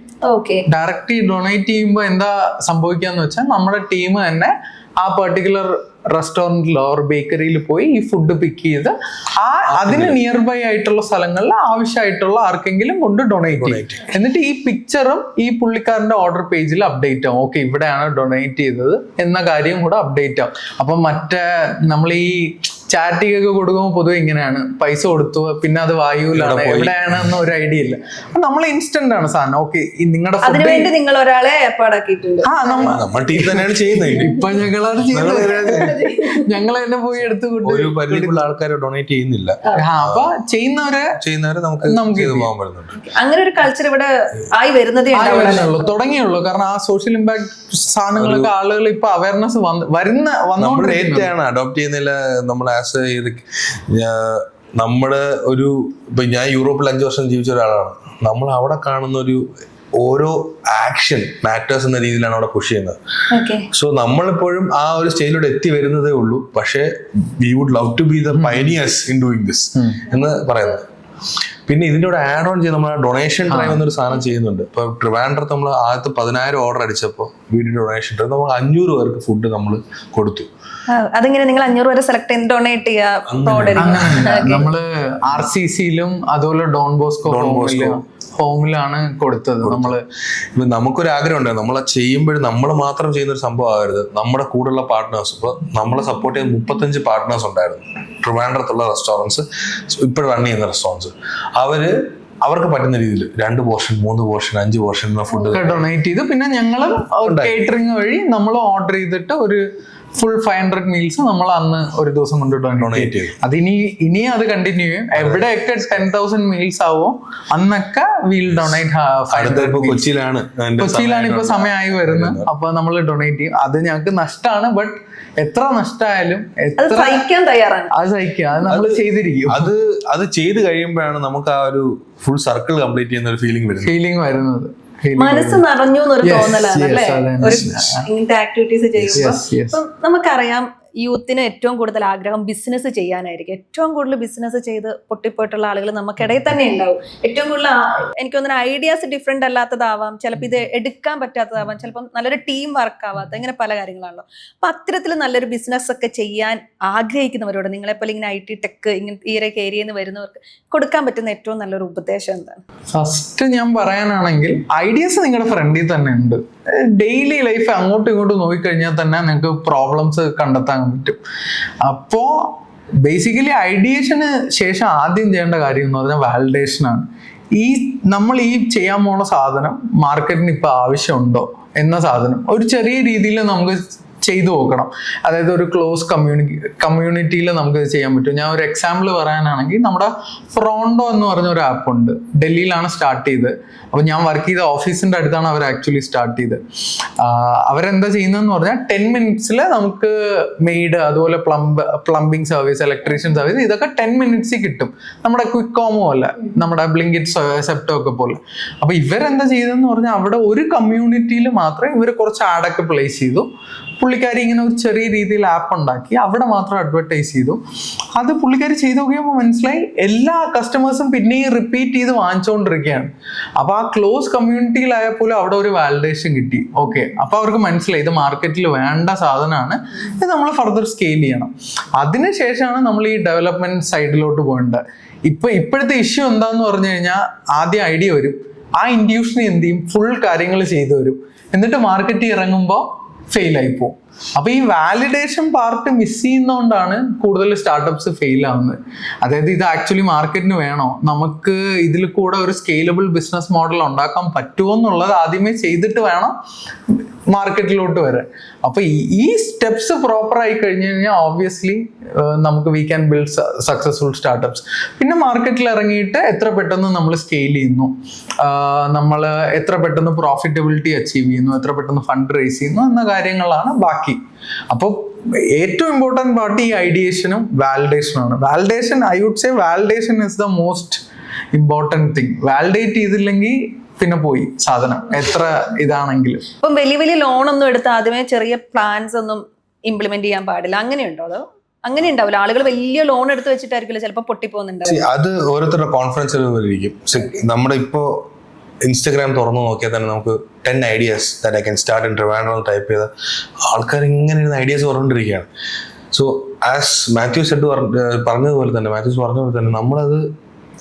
ഡയറക്റ്റ് ഡൊണേറ്റ് ചെയ്യുമ്പോൾ എന്താ സംഭവിക്കാന്ന് വെച്ചാൽ, നമ്മുടെ ടീം തന്നെ ആ പെർട്ടിക്കുലർ റെസ്റ്റോറൻറ്റിലോ ഓർ ബേക്കറിയിൽ പോയി ഈ ഫുഡ് പിക്ക് ചെയ്ത് അതിന് നിയർ ബൈ ആയിട്ടുള്ള സ്ഥലങ്ങളിൽ ആവശ്യമായിട്ടുള്ള ആർക്കെങ്കിലും കൊണ്ട് ഡൊണേറ്റ് ചെയ്യും. എന്നിട്ട് ഈ പിക്ചറും ഈ പുള്ളിക്കാരന്റെ ഓർഡർ പേജിൽ അപ്ഡേറ്റ് ആവും. ഓക്കെ, ഇവിടെയാണ് ഡൊണേറ്റ് ചെയ്തത് എന്ന കാര്യം കൂടെ അപ്ഡേറ്റ് ആവും. അപ്പം മറ്റേ നമ്മൾ ഈ ചാരിറ്റിക്ക് ഒക്കെ കൊടുക്കുമ്പോൾ പൊതുവെ ഇങ്ങനെയാണ്, പൈസ കൊടുത്തു പിന്നെ അത് വായുവിലാണ്, എവിടെയാണെന്ന് ഒരു ഐഡിയ ഇല്ല. അപ്പൊ നമ്മൾ ഇൻസ്റ്റന്റ് ആണ് സാധനം. ഓക്കെ, നിങ്ങളുടെ അതിനുവേണ്ടി നിങ്ങൾ ഒരാളെ ഏർപ്പാടാക്കിയിട്ടുണ്ട്. ഇപ്പൊ ഞങ്ങളാണ് ചെയ്യുന്നത്. ഞങ്ങൾ തന്നെ പോയി എടുത്ത് ആൾക്കാരെ ഡൊണേറ്റ് ചെയ്യുന്നില്ല. അപ്പൊ ചെയ്യുന്നവരെ നമുക്ക് അങ്ങനെ ഒരു കൾച്ചർ ഇവിടെ ആയി വരുന്നതേ തുടങ്ങിയുള്ളൂ. കാരണം ആ സോഷ്യൽ ഇമ്പാക്ട് സാധനങ്ങളൊക്കെ ആളുകൾ ഇപ്പൊ അവയർനെസ് വന്നോണ്ടിരിക്കുകയാണ്. അഡോപ്റ്റ് ചെയ്യുന്നില്ല. നമ്മൾ നമ്മുടെ ഒരു ഇപ്പൊ ഞാൻ യൂറോപ്പിൽ 5 വർഷം ജീവിച്ച ഒരാളാണ്. നമ്മൾ അവിടെ കാണുന്ന ഒരു ഓരോ ആക്ഷൻ മാറ്റേഴ്സ് എന്ന രീതിയിലാണ് അവിടെ പുഷ് ചെയ്യുന്നത്. സോ നമ്മളിപ്പോഴും ആ ഒരു സ്റ്റേജിലൂടെ എത്തി വരുന്നതേ ഉള്ളൂ. പക്ഷേ we would love to be the pioneers in doing this എന്ന് പറയുന്നത്. പിന്നെ ഇതിൻ്റെ കൂടെ ആഡ് ഓൺ ചെയ്ത് നമ്മൾ ഡൊണേഷൻ ഡ്രൈവ് എന്നൊരു സാധനം ചെയ്യുന്നുണ്ട്. ഇപ്പൊ ട്രിവാൻഡ്രത്ത് നമ്മൾ ആദ്യത്തെ 10,000 ഓർഡർ അടിച്ചപ്പോൾ വീഡിയോ ഡൊണേഷൻ ഡ്രൈവ് നമ്മൾ 500 പേർക്ക് ഫുഡ് നമ്മൾ കൊടുത്തു. അതിങ്ങനെ നിങ്ങൾ 500 വരെ സെലക്ട് ചെയ്ത് ഡൊണേറ്റ് ചെയ്യാം. നമ്മള് RCCയിലും അതുപോലെ ഡോൺ ബോസ്കോ ഹോമിലാണ് കൊടുത്തത് നമ്മള്. ഇപ്പൊ നമുക്കൊരു ആഗ്രഹം ഉണ്ട്, നമ്മളെ ചെയ്യുമ്പോഴും നമ്മൾ മാത്രം ചെയ്യുന്ന ഒരു സംഭവം ആകരുത്. നമ്മുടെ കൂടെയുള്ള പാർട്ട്നേഴ്സ്, ഇപ്പൊ നമ്മളെ സപ്പോർട്ട് ചെയ്യുന്ന 35 പാർട്ട്നേഴ്സ് ഉണ്ടായിരുന്നു ട്രിവാൻഡ്രത്തുള്ള റെസ്റ്റോറൻറ്റ്സ്, ഇപ്പോൾ റൺ ചെയ്യുന്ന റെസ്റ്റോറൻറ്റ്സ്. അവർക്ക് പറ്റുന്ന രീതിയിൽ 2 portion 3 portion 5 portion food donate ചെയ്തു. പിന്നെ ഞങ്ങള് കേറ്ററിംഗ് വഴി നമ്മൾ ഓർഡർ ചെയ്തിട്ട് ഒരു ഫുൾ 500 മീൽസ് നമ്മൾ അന്ന് ഒരു ദിവസം കൊണ്ട് ഡൊണേറ്റ് ചെയ്യും. ഇനി അത് കണ്ടിന്യൂ ചെയ്യും. എവിടെയൊക്കെ 10,000 മീൽസ് ആവോ അന്നൊക്കെ വീൽ ഡൊണേറ്റ്. കൊച്ചിയിലാണ് ഇപ്പൊ സമയമായി വരുന്നത്. അപ്പൊ നമ്മൾ ഡൊണേറ്റ് ചെയ്യും. അത് ഞങ്ങൾക്ക് നഷ്ടമാണ്. ബട്ട് എത്ര നഷ്ടമായാലും സഹിക്കാൻ തയ്യാറാണ്. അത് സഹിക്കുക, അത് നമ്മൾ ചെയ്തിരിക്കും. അത് ചെയ്ത് കഴിയുമ്പോഴാണ് നമുക്ക് ആ ഒരു ഫുൾ സർക്കിൾ കംപ്ലീറ്റ് ചെയ്യുന്ന ഒരു ഫീലിംഗ് വരുന്നത്. മനസ്സ് നിറഞ്ഞു എന്നൊരു തോന്നലാണ് അല്ലേ ഒരു ഇങ്ങനത്തെ ആക്ടിവിറ്റീസ് ചെയ്യുമ്പോൾ. നമുക്കറിയാം യൂത്തിന് ഏറ്റവും കൂടുതൽ ആഗ്രഹം ബിസിനസ് ചെയ്യാനായിരിക്കും. ഏറ്റവും കൂടുതൽ ബിസിനസ് ചെയ്ത് പൊട്ടിപ്പോയിട്ടുള്ള ആളുകൾ നമുക്കിടയിൽ തന്നെ ഉണ്ടാവും. ഏറ്റവും കൂടുതൽ എനിക്ക് തോന്നുന്ന ഐഡിയാസ് ഡിഫറെന്റ് അല്ലാത്തതാവാം, ചിലപ്പോൾ ഇത് എടുക്കാൻ പറ്റാത്തതാവാം, ചിലപ്പം നല്ലൊരു ടീം വർക്ക് ആവാത്ത, ഇങ്ങനെ പല കാര്യങ്ങളാണല്ലോ. അപ്പൊ അത്തരത്തിൽ നല്ലൊരു ബിസിനസ് ഒക്കെ ചെയ്യാൻ ആഗ്രഹിക്കുന്നവരോട്, നിങ്ങളെപ്പോലെ ഇങ്ങനെ IT ടെക് ഇങ്ങനത്തെ ഈ ഏരിയയിൽ നിന്ന് വരുന്നവർക്ക് കൊടുക്കാൻ പറ്റുന്ന ഏറ്റവും നല്ലൊരു ഉപദേശം എന്താണ്? ഫസ്റ്റ് ഞാൻ പറയാനാണെങ്കിൽ ഐഡിയാസ് നിങ്ങളുടെ ഫ്രണ്ടിൽ തന്നെ ഉണ്ട്. ഡെയിലി ലൈഫ് അങ്ങോട്ടും ഇങ്ങോട്ടും നോക്കിക്കഴിഞ്ഞാൽ തന്നെ നിങ്ങൾക്ക് പ്രോബ്ലംസ് കണ്ടെത്താൻ പറ്റും. അപ്പോ ബേസിക്കലി ഐഡിയേഷന് ശേഷം ആദ്യം ചെയ്യേണ്ട കാര്യം എന്ന് പറഞ്ഞാൽ വാലിഡേഷൻ ആണ്. നമ്മൾ ചെയ്യാൻ പോണ സാധനം മാർക്കറ്റിന് ഇപ്പൊ ആവശ്യമുണ്ടോ എന്ന സാധനം ഒരു ചെറിയ രീതിയിൽ നമുക്ക് ചെയ്തു നോക്കണം. അതായത് ഒരു ക്ലോസ് കമ്മ്യൂണിറ്റിയിൽ നമുക്ക് ചെയ്യാൻ പറ്റും. ഞാൻ ഒരു എക്സാമ്പിൾ പറയാനാണെങ്കിൽ നമ്മുടെ ഫ്രോണ്ടോ എന്ന് പറഞ്ഞ ഒരു ആപ്പ് ഉണ്ട്. ഡൽഹിയിലാണ് സ്റ്റാർട്ട് ചെയ്തത്. അപ്പോൾ ഞാൻ വർക്ക് ചെയ്ത ഓഫീസിന്റെ അടുത്താണ് അവർ ആക്ച്വലി സ്റ്റാർട്ട് ചെയ്തത്. അവരെന്താ ചെയ്യുന്നതെന്ന് പറഞ്ഞാൽ 10 മിനിറ്റ്സിൽ നമുക്ക് മെയ്ഡ്, അതുപോലെ പ്ലംബിംഗ് സർവീസ്, ഇലക്ട്രീഷ്യൻ സർവീസ്, ഇതൊക്കെ 10 മിനിറ്റ്സിൽ കിട്ടും. നമ്മുടെ ക്വിക്ക് കോമോ അല്ല, നമ്മുടെ ബ്ലിങ്കിറ്റ്, സെപ്റ്റോ ഒക്കെ പോലെ. അപ്പൊ ഇവരെന്താ ചെയ്തതെന്ന് പറഞ്ഞാൽ അവിടെ ഒരു കമ്മ്യൂണിറ്റിയിൽ മാത്രമേ ഇവർ കുറച്ച് ആഡൊക്കെ പ്ലേസ് ചെയ്തു. പുള്ളിക്കാരി ഇങ്ങനെ ഒരു ചെറിയ രീതിയിൽ ആപ്പ് ഉണ്ടാക്കി അവിടെ മാത്രം അഡ്വർടൈസ് ചെയ്തു. അത് പുള്ളിക്കാരി ചെയ്ത് നോക്കിയപ്പോൾ മനസ്സിലായി എല്ലാ കസ്റ്റമേഴ്സും പിന്നെയും റിപ്പീറ്റ് ചെയ്ത് വാങ്ങിച്ചുകൊണ്ടിരിക്കുകയാണ്. അപ്പൊ ആ ക്ലോസ് കമ്മ്യൂണിറ്റിയിലായാൽ പോലും അവിടെ ഒരു വാലിഡേഷൻ കിട്ടി. ഓക്കെ, അപ്പൊ അവർക്ക് മനസ്സിലായി ഇത് മാർക്കറ്റിൽ വേണ്ട സാധനമാണ്, ഇത് നമ്മൾ ഫർദർ സ്കെയിൽ ചെയ്യണം. അതിനുശേഷമാണ് നമ്മൾ ഈ ഡെവലപ്മെന്റ് സൈഡിലോട്ട് പോകേണ്ടത്. ഇപ്പോഴത്തെ ഇഷ്യൂ എന്താന്ന് പറഞ്ഞു കഴിഞ്ഞാൽ ആദ്യം ഐഡിയ വരും, ആ ഇൻഡ്യൂഷന് എന്ത് ചെയ്യും, ഫുൾ കാര്യങ്ങൾ ചെയ്തു വരും, എന്നിട്ട് മാർക്കറ്റിൽ ഇറങ്ങുമ്പോൾ ഫെയിൽ ആയി പോകും. അപ്പൊ ഈ വാലിഡേഷൻ പാർട്ട് മിസ് ചെയ്യുന്നതുകൊണ്ടാണ് കൂടുതൽ സ്റ്റാർട്ടപ്സ് ഫെയിൽ ആവുന്നത്. അതായത് ഇത് ആക്ച്വലി മാർക്കറ്റിന് വേണോ, നമുക്ക് ഇതിൽ കൂടെ ഒരു സ്കെയിലബിൾ ബിസിനസ് മോഡൽ ഉണ്ടാക്കാൻ പറ്റുമോ എന്നുള്ളത് ആദ്യമേ ചെയ്തിട്ട് വേണം മാർക്കറ്റിലോട്ട് വരാൻ. അപ്പൊ ഈ സ്റ്റെപ്സ് പ്രോപ്പർ ആയി കഴിഞ്ഞു കഴിഞ്ഞാൽ ഓബ്വിയസ്ലി നമുക്ക് we can build successful startups. പിന്നെ മാർക്കറ്റിൽ ഇറങ്ങിയിട്ട് എത്ര പെട്ടെന്ന് നമ്മൾ സ്കെയിൽ ചെയ്യുന്നു, നമ്മൾ എത്ര പെട്ടെന്ന് പ്രോഫിറ്റബിലിറ്റി അച്ചീവ് ചെയ്യുന്നു, എത്ര പെട്ടെന്ന് ഫണ്ട് റേസ് ചെയ്യുന്നു എന്ന കാര്യങ്ങളാണ് ബാക്കി. അപ്പോൾ ഏറ്റവും ഇമ്പോർട്ടൻറ്റ് പാർട്ട് ഈ ഐഡിയേഷനും വാലിഡേഷനും ആണ്. Validation, I would say validation is the most important thing. Validate ചെയ്തില്ലെങ്കിൽ പിന്നെ പോയി സാധനം എത്ര ഇതാണെങ്കിലും. ഇപ്പം വലിയ ലോൺ ഒന്നും എടുത്ത് ആദ്യമേ ചെറിയ പ്ലാൻസ് ഒന്നും ഇംപ്ലിമെന്റ് ചെയ്യാൻ പാടില്ല, അങ്ങനെയുണ്ടോ? അതോ അങ്ങനെ ഉണ്ടാവില്ല? ആളുകൾ വലിയ ലോൺ എടുത്ത് വെച്ചിട്ടായിരിക്കില്ല ചിലപ്പോൾ പൊട്ടിപ്പോകുന്നുണ്ട്. അത് ഓരോരുത്തരുടെ കോൺഫിഡൻസ് ഇരിക്കും. നമ്മുടെ ഇപ്പോ ഇൻസ്റ്റഗ്രാം തുറന്നു നോക്കിയാൽ തന്നെ നമുക്ക് 10 ideas that I can start in Trivandrum type ചെയ്ത ആൾക്കാർ ഇങ്ങനെ ഐഡിയാസ് പറഞ്ഞുകൊണ്ടിരിക്കുകയാണ്. സോ ആസ് മാത്യൂസ് പറഞ്ഞതുപോലെ തന്നെ നമ്മളത്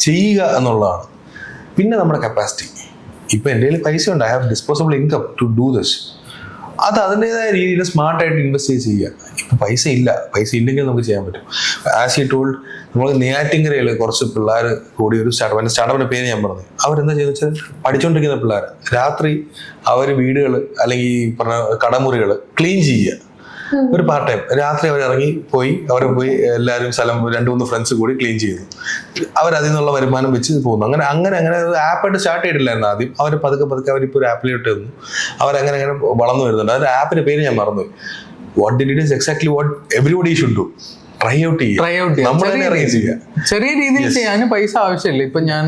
ചെയ്യുക എന്നുള്ളതാണ്. പിന്നെ നമ്മുടെ കപ്പാസിറ്റി. ഇപ്പൊ എൻ്റെ കയ്യിൽ പൈസ ഉണ്ട്, I have disposable income to do this. അത് അതിൻ്റെതായ രീതിയിൽ സ്മാർട്ടായിട്ട് ഇൻവെസ്റ്റ് ചെയ്യുക. ഇപ്പം പൈസ ഇല്ലെങ്കിൽ നമുക്ക് ചെയ്യാൻ പറ്റും. ആസ് യു ടോൾഡ്, നമ്മൾ നെയ്യാറ്റിൻകരയിൽ കുറച്ച് പിള്ളേർ കൂടി ഒരു സ്റ്റാർട്ടപ്പിൻ്റെ പേര് ഞാൻ പറഞ്ഞു. അവരെന്താ ചെയ്യുന്നത് വെച്ചാൽ പഠിച്ചുകൊണ്ടിരിക്കുന്ന പിള്ളേർ രാത്രി അവർ വീടുകൾ അല്ലെങ്കിൽ ഈ പറഞ്ഞ കടമുറികൾ ക്ലീൻ ചെയ്യുക. ഒരു പാർട്ട് ടൈം രാത്രി അവർ പോയി എല്ലാവരും സ്ഥലം 2-3 ഫ്രണ്ട്സ് കൂടി ക്ലീൻ ചെയ്തു. അവരതിൽ നിന്നുള്ള വരുമാനം വെച്ച് പോകുന്നു. അങ്ങനെ ആപ്പായിട്ട് സ്റ്റാർട്ട് ചെയ്തിട്ടില്ലായിരുന്നു ആദ്യം. അവർ പതുക്കെ അവരിപ്പോൾ ഒരു ആപ്പിലോട്ട് വന്നു. അവരങ്ങനെ വളർന്നു വരുന്നുണ്ട്. അതിന്റെ ആപ്പിന്റെ പേര് ഞാൻ മറന്നു. What did it is exactly what everybody should do. Try out ചെയ്യുക. ചെറിയ രീതിയിൽ ചെയ്യാൻ പൈസ ആവശ്യമില്ല. ഇപ്പൊ ഞാൻ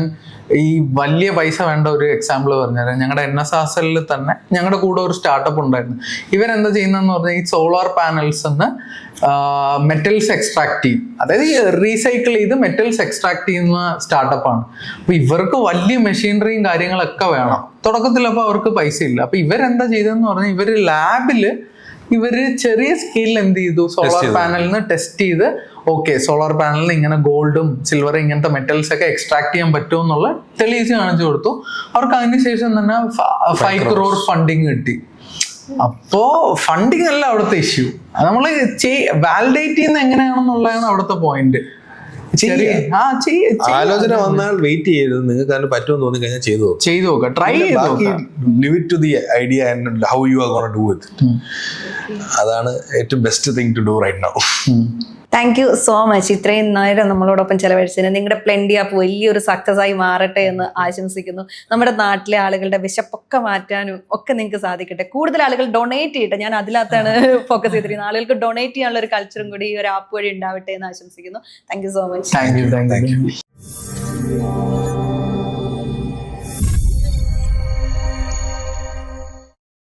ഈ വലിയ പൈസ വേണ്ട ഒരു എക്സാമ്പിൾ പറഞ്ഞുതരാം. ഞങ്ങളുടെ NSSL തന്നെ ഞങ്ങളുടെ കൂടെ ഒരു സ്റ്റാർട്ടപ്പ് ഉണ്ടായിരുന്നു. ഇവരെന്താ ചെയ്യുന്നതെന്ന് പറഞ്ഞാൽ ഈ സോളാർ പാനൽസ് മെറ്റൽസ് എക്സ്ട്രാക്ട് ചെയ്യും. അതായത് റീസൈക്കിൾ ചെയ്ത് മെറ്റൽസ് എക്സ്ട്രാക്ട് ചെയ്യുന്ന സ്റ്റാർട്ടപ്പാണ്. അപ്പൊ ഇവർക്ക് വലിയ മെഷീനറിയും കാര്യങ്ങളൊക്കെ വേണം തുടക്കത്തിൽ. അപ്പോൾ അവർക്ക് പൈസ ഇല്ല. അപ്പൊ ഇവരെന്താ ചെയ്തതെന്ന് പറഞ്ഞാൽ ഇവർ ലാബില് ഇവര് ചെറിയ സ്കെയിലിൽ എന്ത് ചെയ്തു, സോളാർ പാനലിന് ടെസ്റ്റ് ചെയ്ത് ഓക്കെ സോളാർ പാനലിന് ഇങ്ങനെ ഗോൾഡും സിൽവറും ഇങ്ങനത്തെ മെറ്റൽസ് ഒക്കെ എക്സ്ട്രാക്ട് ചെയ്യാൻ പറ്റുമോ എന്നുള്ള തെളിയിച്ച് കാണിച്ചു കൊടുത്തു. അവർക്ക് അതിനുശേഷം തന്നെ 5 crore ഫണ്ടിങ് കിട്ടി. അപ്പോ ഫണ്ടിങ് അല്ല അവിടുത്തെ ഇഷ്യൂ, നമ്മള് വാലിഡേറ്റ് ചെയ്യുന്ന എങ്ങനെയാണെന്നുള്ളതാണ് അവിടുത്തെ പോയിന്റ്. ആലോചന വന്നാൽ വെയിറ്റ് ചെയ്യരുത്, നിങ്ങൾക്ക് അതിന് പറ്റുമെന്ന് തോന്നി കഴിഞ്ഞാൽ ചെയ്തു നോക്കാം, ട്രൈ ചെയ്ത് നോക്കാം. Leave it to the idea and how you are gonna do it. അതാണ് ഏറ്റവും best thing to do right now. Thank you so much ഇത്രയും നേരം നമ്മളോടൊപ്പം ചെലവഴിച്ചതിന്. നിങ്ങളുടെ പ്ലെൻഡി ആപ്പ് വലിയൊരു സക്സസ് ആയി മാറട്ടെ എന്ന് ആശംസിക്കുന്നു. നമ്മുടെ നാട്ടിലെ ആളുകളുടെ വിശപ്പൊക്കെ മാറ്റാനും ഒക്കെ നിങ്ങൾക്ക് സാധിക്കട്ടെ. കൂടുതൽ ആളുകൾ ഡൊണേറ്റ് ചെയ്യട്ടെ. ഞാൻ അതിനകത്താണ് ഫോക്കസ് ചെയ്തിരിക്കുന്നത്. ആളുകൾക്ക് ഡൊണേറ്റ് ചെയ്യാനുള്ള ഒരു കൾച്ചറും കൂടി ഈ ഒരു ആപ്പ് വഴി ഉണ്ടാവട്ടെ എന്ന് ആശംസിക്കുന്നു. Thank you so much. Thank you.